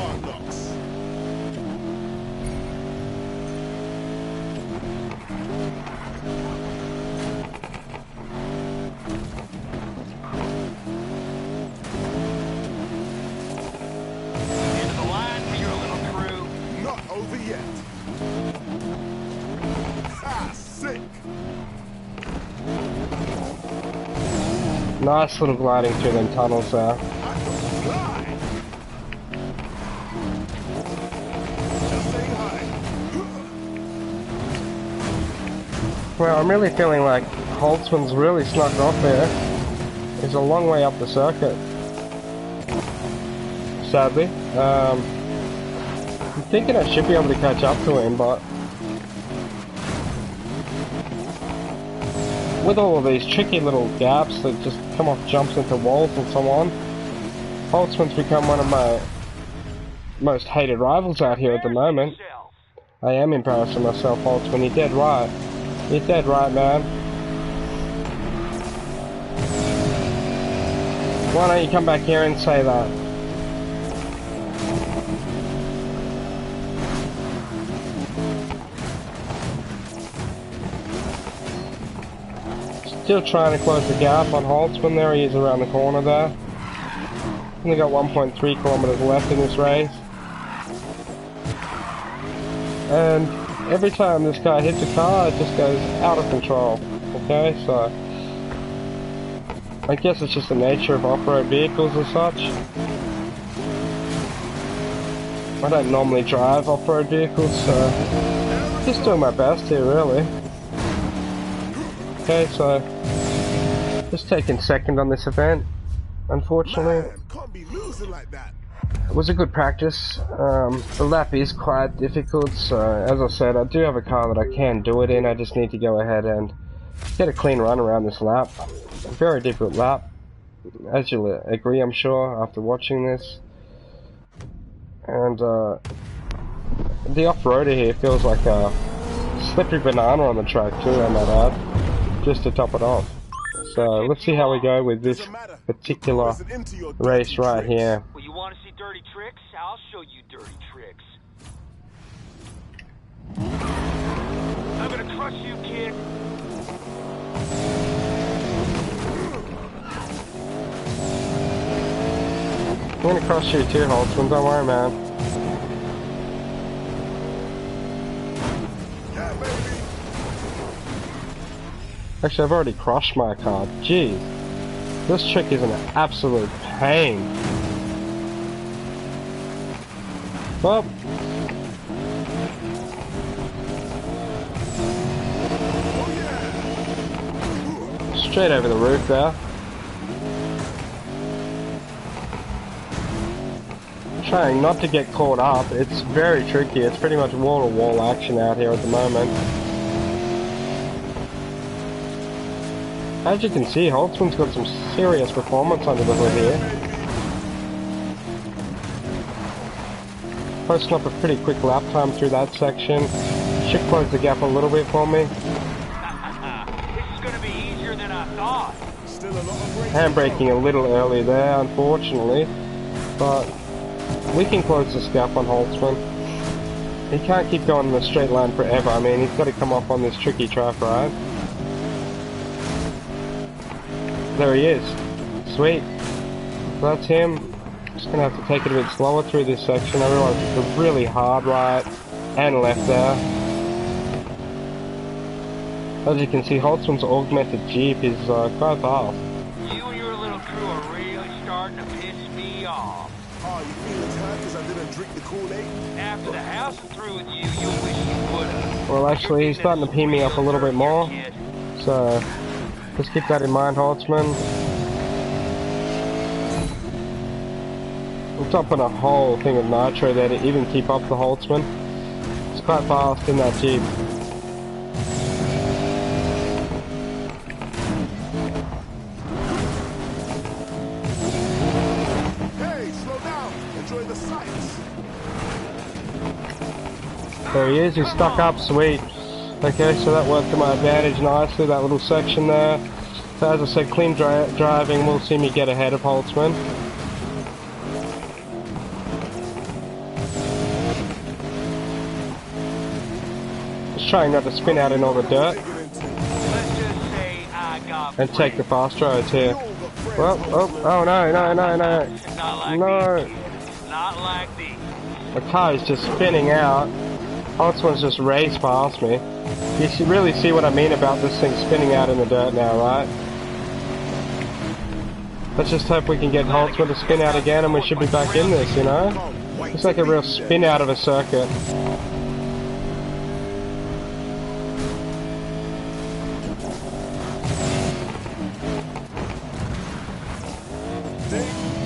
Into the line for your little crew. Not over yet. Ha! Sick! Nice little gliding through them tunnels there. I can fly! Just saying hi. Well, I'm really feeling like Holtzman's really snuck off there. He's a long way up the circuit. Sadly. I'm thinking I should be able to catch up to him, but with all of these tricky little gaps that just come off jumps into walls and so on, Holtzman's become one of my most hated rivals out here at the moment. I am embarrassing myself, Holtzman. You're dead right. You're dead right, man. Why don't you come back here and say that? Still trying to close the gap on Holtzman. There he is around the corner there. Only got 1.3 kilometers left in this race. And every time this guy hits a car, it just goes out of control. Okay, so I guess it's just the nature of off-road vehicles and such. I don't normally drive off-road vehicles, so just doing my best here, really. Okay, so just taking second on this event, unfortunately. Man, can't be losing like that. It was a good practice. The lap is quite difficult, so as I said, I do have a car that I can do it in. I just need to go ahead and get a clean run around this lap. A very difficult lap, as you'll agree, I'm sure, after watching this. And the off-roader here feels like a slippery banana on the track too, I might add, just to top it off. So let's see how we go with this particular race right here. Well, you want to see dirty tricks? I'll show you dirty tricks. I'm gonna crush you, kid. I'm gonna cross you too, Holtzman, don't worry, man. Yeah, baby. Actually, I've already crushed my car. Jeez. This trick is an absolute pain. Well. Straight over the roof there. Trying not to get caught up. It's very tricky. It's pretty much wall-to-wall action out here at the moment. As you can see, Holtzman's got some serious performance under the hood here. Posting up a pretty quick lap time through that section. Should close the gap a little bit for me. This is gonna be easier than I thought. Still a lot of brakes. Handbraking a little early there, unfortunately. But we can close this gap on Holtzman. He can't keep going in a straight line forever. I mean, he's got to come off on this tricky track, right? There he is. Sweet. That's him. Just gonna have to take it a bit slower through this section. I realise it's a really hard right and left there. As you can see, Holtzman's augmented Jeep is quite fast. You and your little crew are really starting to piss me off. Oh, you feeling tired because I didn't drink the Kool-Aid? After the house is through with you, you'll wish you would've. Well, actually, he's starting to pee me off a little bit more. So, just keep that in mind, Holtzman. I'm dumping a whole thing of nitro there to even keep up the Holtzman. It's quite fast in that Jeep. Hey, slow down. Enjoy the sights. There he is, he's stuck up, sweet. Okay, so that worked to my advantage nicely, that little section there. So as I said, clean driving will see me get ahead of Holtzman. Just trying not to spin out in all the dirt. Let's just say I got And take the fast roads here. Well, oh no, no, no, no. Not like No. these kids. Not like these. The car is just spinning out. Holtzman's just raced past me. You should really see what I mean about this thing spinning out in the dirt now, right? Let's just hope we can get Holtzman to spin out again and we should be back in this, you know? It's like a real spin out of a circuit.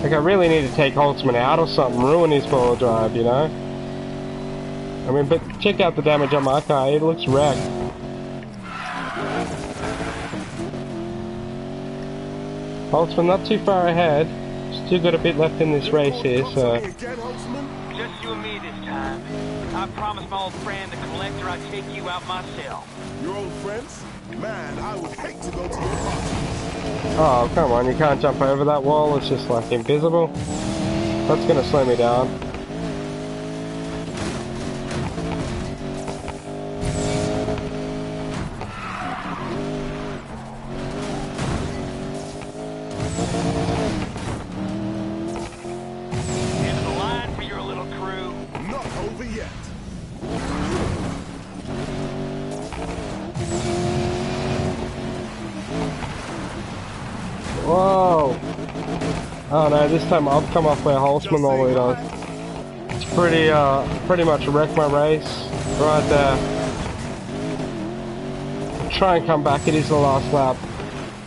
Like, I really need to take Holtzman out or something, ruin his four-wheel drive, you know? I mean, but check out the damage on my car, it looks wrecked. Holtzman not too far ahead. Still got a bit left in this race here, so... Again, Holtzman? Just you and me this time. I promised my old friend, the collector, I'd take you out myself. Your old friends? Man, I would hate to go to your parties. Oh, come on, you can't jump over that wall, it's just like invisible. That's gonna slow me down. End of the line for your little crew. Not over yet. Whoa! Oh no, this time I've come off where Holtzman normally does. It's pretty much wrecked my race. Right there. Try and come back, it is the last lap.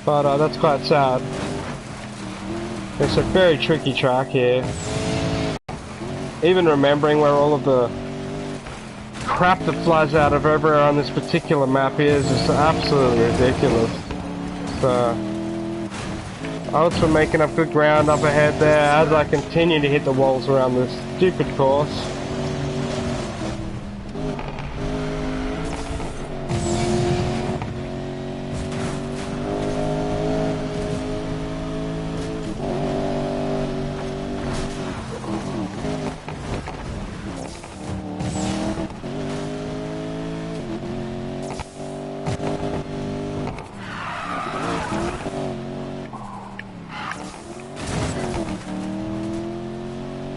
But that's quite sad. It's a very tricky track here. Even remembering where all of the crap that flies out of everywhere on this particular map is just absolutely ridiculous. So, Holtzman making up good ground up ahead there as I continue to hit the walls around this stupid course.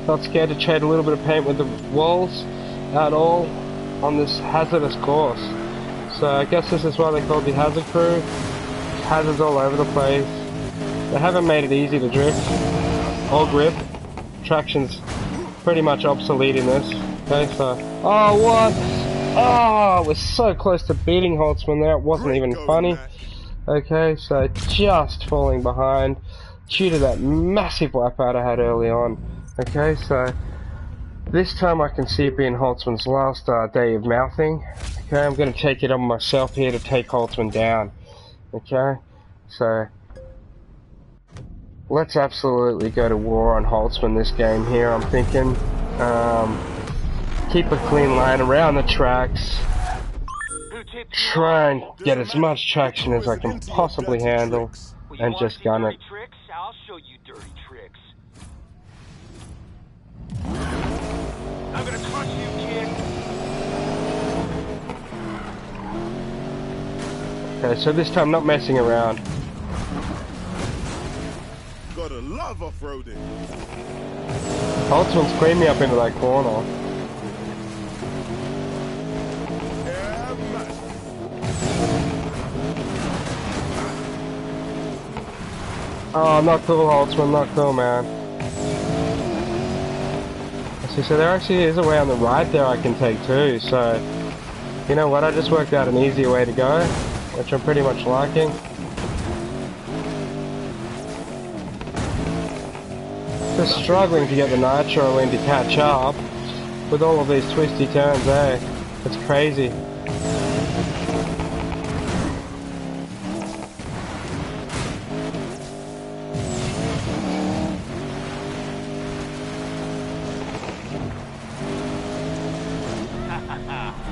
Not scared to trade a little bit of paint with the walls at all on this hazardous course. So I guess this is why they call it the hazard crew. Hazards all over the place. They haven't made it easy to drift or grip. Traction's pretty much obsolete in this. Okay, so... Oh, what? Oh, we're so close to beating Holtzman there. It wasn't even funny. Okay, so just falling behind due to that massive wipeout I had early on. Okay, so this time I can see it being Holtzman's last day of mouthing. Okay, I'm going to take it on myself here to take Holtzman down. Okay, so let's absolutely go to war on Holtzman this game here, I'm thinking. Keep a clean line around the tracks. Try and get as much traction as I can possibly handle and just gun it. Tricks? I'll show you dirty tricks. I'm gonna crush you, kid. Okay, so this time not messing around. Gotta love off-roading. Holtzman's cleaned me up into that corner. Yeah, man. Oh, not cool, Holtzman, not cool, man. See, so there actually is a way on the right there I can take too, so... You know what, I just worked out an easier way to go, which I'm pretty much liking. Just struggling to get the nitro in to catch up with all of these twisty turns, eh? It's crazy.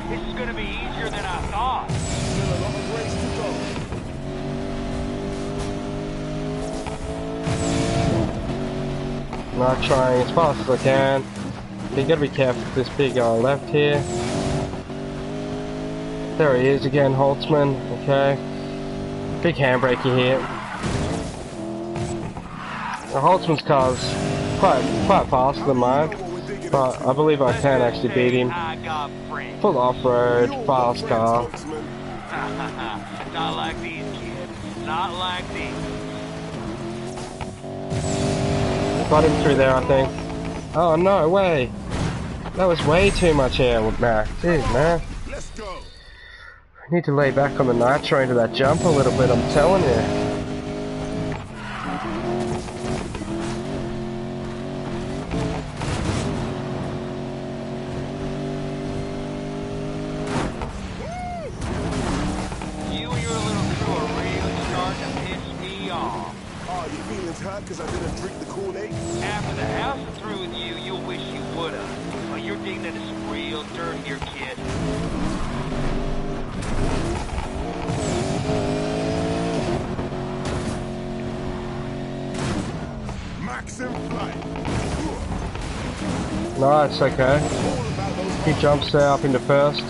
This is gonna be easier than I thought. Still a lot of ways to go. Not trying as fast as I can. You gotta be careful with this big left here. There he is again, Holtzman. Okay. Big handbrake here. Now, Holtzman's car's quite faster than mine, but I believe I can actually beat him. Full off-road, fast car. Not like these, kid. Not like these. Got him through there, I think. Oh, no way. That was way too much air with Mac. Jeez, man. Let's go. I need to lay back on the nitro into that jump a little bit, I'm telling you. You and your little crew are really starting to piss me off. Oh, you here, kid. Max in flight. Nice, okay. He jumps there up into first.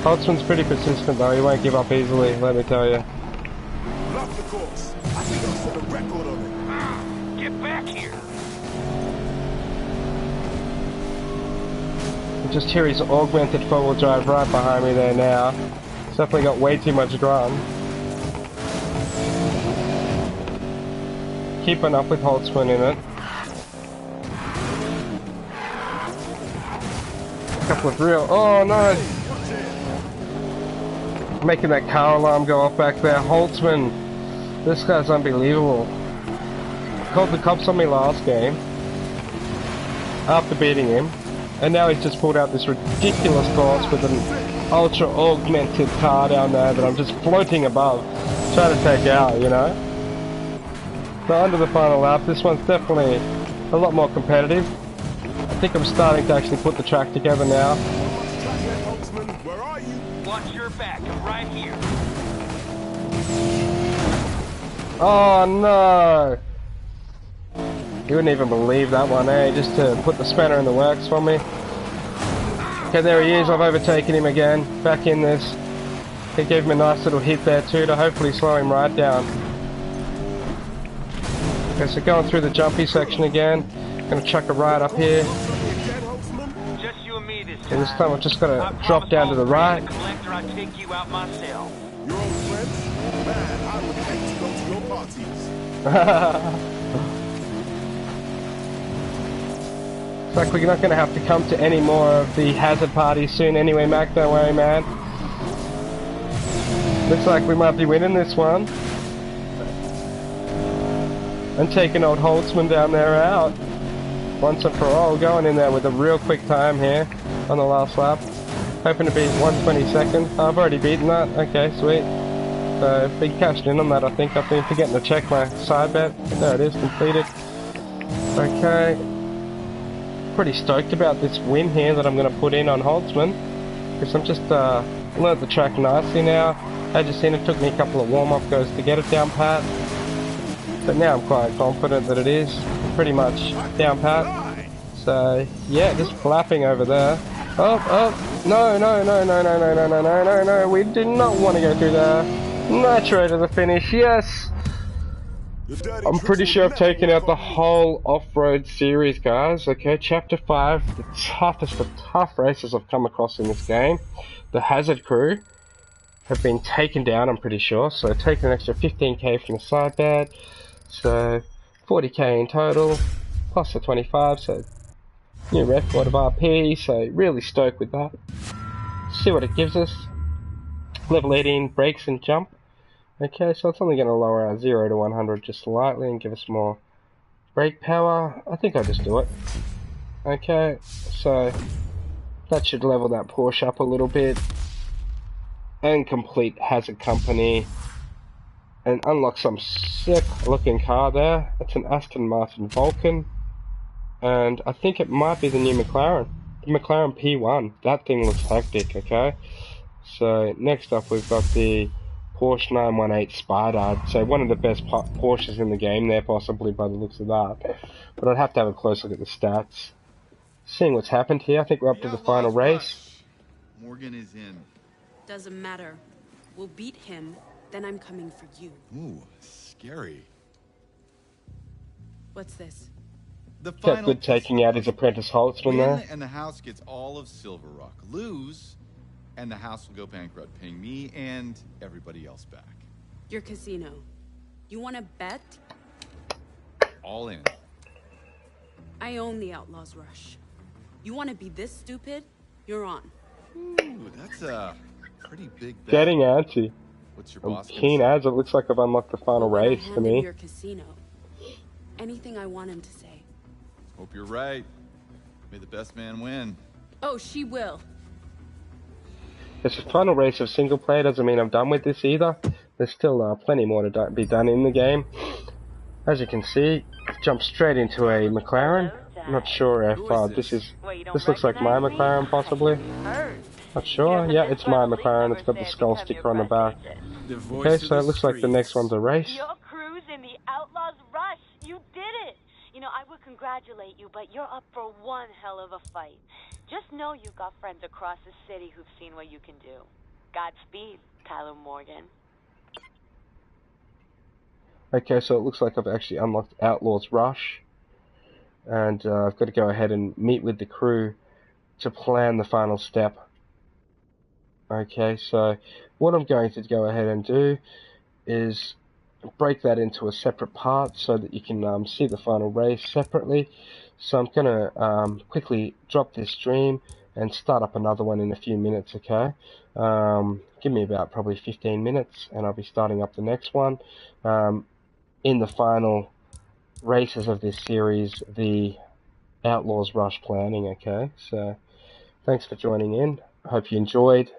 Holtzman's pretty persistent though, he won't give up easily, let me tell you. Love the course. I think I'll set a record on it. Get back here. You just hear his augmented four-wheel drive right behind me there now. It's definitely got way too much grunt. Keeping up with Holtzman in it. A couple of real... Oh no! Making that car alarm go off back there. Holtzman, this guy's unbelievable. Called the cops on me last game after beating him, and now he's just pulled out this ridiculous course with an ultra augmented car down there that I'm just floating above, trying to take out, you know. So under the final lap, this one's definitely a lot more competitive. I think I'm starting to actually put the track together now. Where are you? Watch your back. I'm right here. Oh no! You wouldn't even believe that one, eh? Just to put the spanner in the works for me. Okay, there he is. I've overtaken him again. Back in this. He gave him a nice little hit there too to hopefully slow him right down. Okay, so going through the jumpy section again. Gonna chuck a right up here. Just you and me this And this time I've just gotta drop down to the right. Collector, I take you out myself. Your old friends? Man, I would hate to go to your parties. It's like we're not gonna have to come to any more of the hazard parties soon anyway, Mac, don't worry, man. Looks like we might be winning this one. And taking old Holtzman down there out. Once and for all, going in there with a real quick time here on the last lap. Hoping to beat 122nd. I've already beaten that. Okay, sweet. So, big cashed in on that, I think. I've been forgetting to check my side bet. There it is, completed. Okay. Pretty stoked about this win here that I'm going to put in on Holtzman. Because I'm just learnt the track nicely now. As you've seen, it took me a couple of warm-up goes to get it down pat. But now I'm quite confident that it is pretty much down pat. So yeah, just flapping over there. Oh, no, we did not want to go through there. Nitro to the finish, yes! I'm pretty sure I've taken out the whole off-road series, guys. Okay, chapter 5, the toughest of tough races I've come across in this game. The Hazard crew have been taken down, I'm pretty sure. So taking an extra 15k from the side bet. So 40k in total, plus the 25, so new record of RP, so really stoked with that. See what it gives us. Level 18 brakes and jump. Okay, so it's only going to lower our 0 to 100 just slightly and give us more brake power. I think I'll just do it. Okay, so that should level that Porsche up a little bit. And complete Hazard Company. And unlock some sick looking car there. It's an Aston Martin Vulcan. And I think it might be the new McLaren. The McLaren P1. That thing looks hectic, okay? So next up we've got the Porsche 918 Spider. I'd say one of the best Porsches in the game there, possibly by the looks of that. But I'd have to have a close look at the stats. Seeing what's happened here, I think we're up to the final race. Morgan is in. Doesn't matter. We'll beat him, then I'm coming for you. Ooh, scary. What's this? The Kept good taking out his apprentice Holtzman there. And the house gets all of Silver Rock. Lose, and the house will go bankrupt, paying me and everybody else back. Your casino. You want to bet? All in. I own the Outlaws Rush. You want to be this stupid? You're on. Ooh, that's a pretty big bet. Getting antsy. What's your I'm boss keen as it looks like I've unlocked the final race to me. Your casino. Anything I want him to say. Hope you're right. May the best man win. Oh, she will. It's the final race of single player, doesn't mean I'm done with this either. There's still plenty more to be done in the game. As you can see, jump straight into a McLaren. I'm not sure if this looks like my McLaren possibly. Not sure. Yeah, it's my McLaren. It's got the skull sticker on the back. Okay, so it looks like the next one's a race. Your crew's in the Outlaws Rush. You did it. You know, I would congratulate you, but you're up for one hell of a fight. Just know you've got friends across the city who've seen what you can do. Godspeed, Tyler Morgan. Okay, so it looks like I've actually unlocked Outlaws Rush, and I've got to go ahead and meet with the crew to plan the final step. Okay, so what I'm going to go ahead and do is break that into a separate part so that you can see the final race separately. So I'm going to quickly drop this stream and start up another one in a few minutes, okay? Give me about probably 15 minutes and I'll be starting up the next one. In the final races of this series, the Outlaws Rush planning, okay? So thanks for joining in. I hope you enjoyed.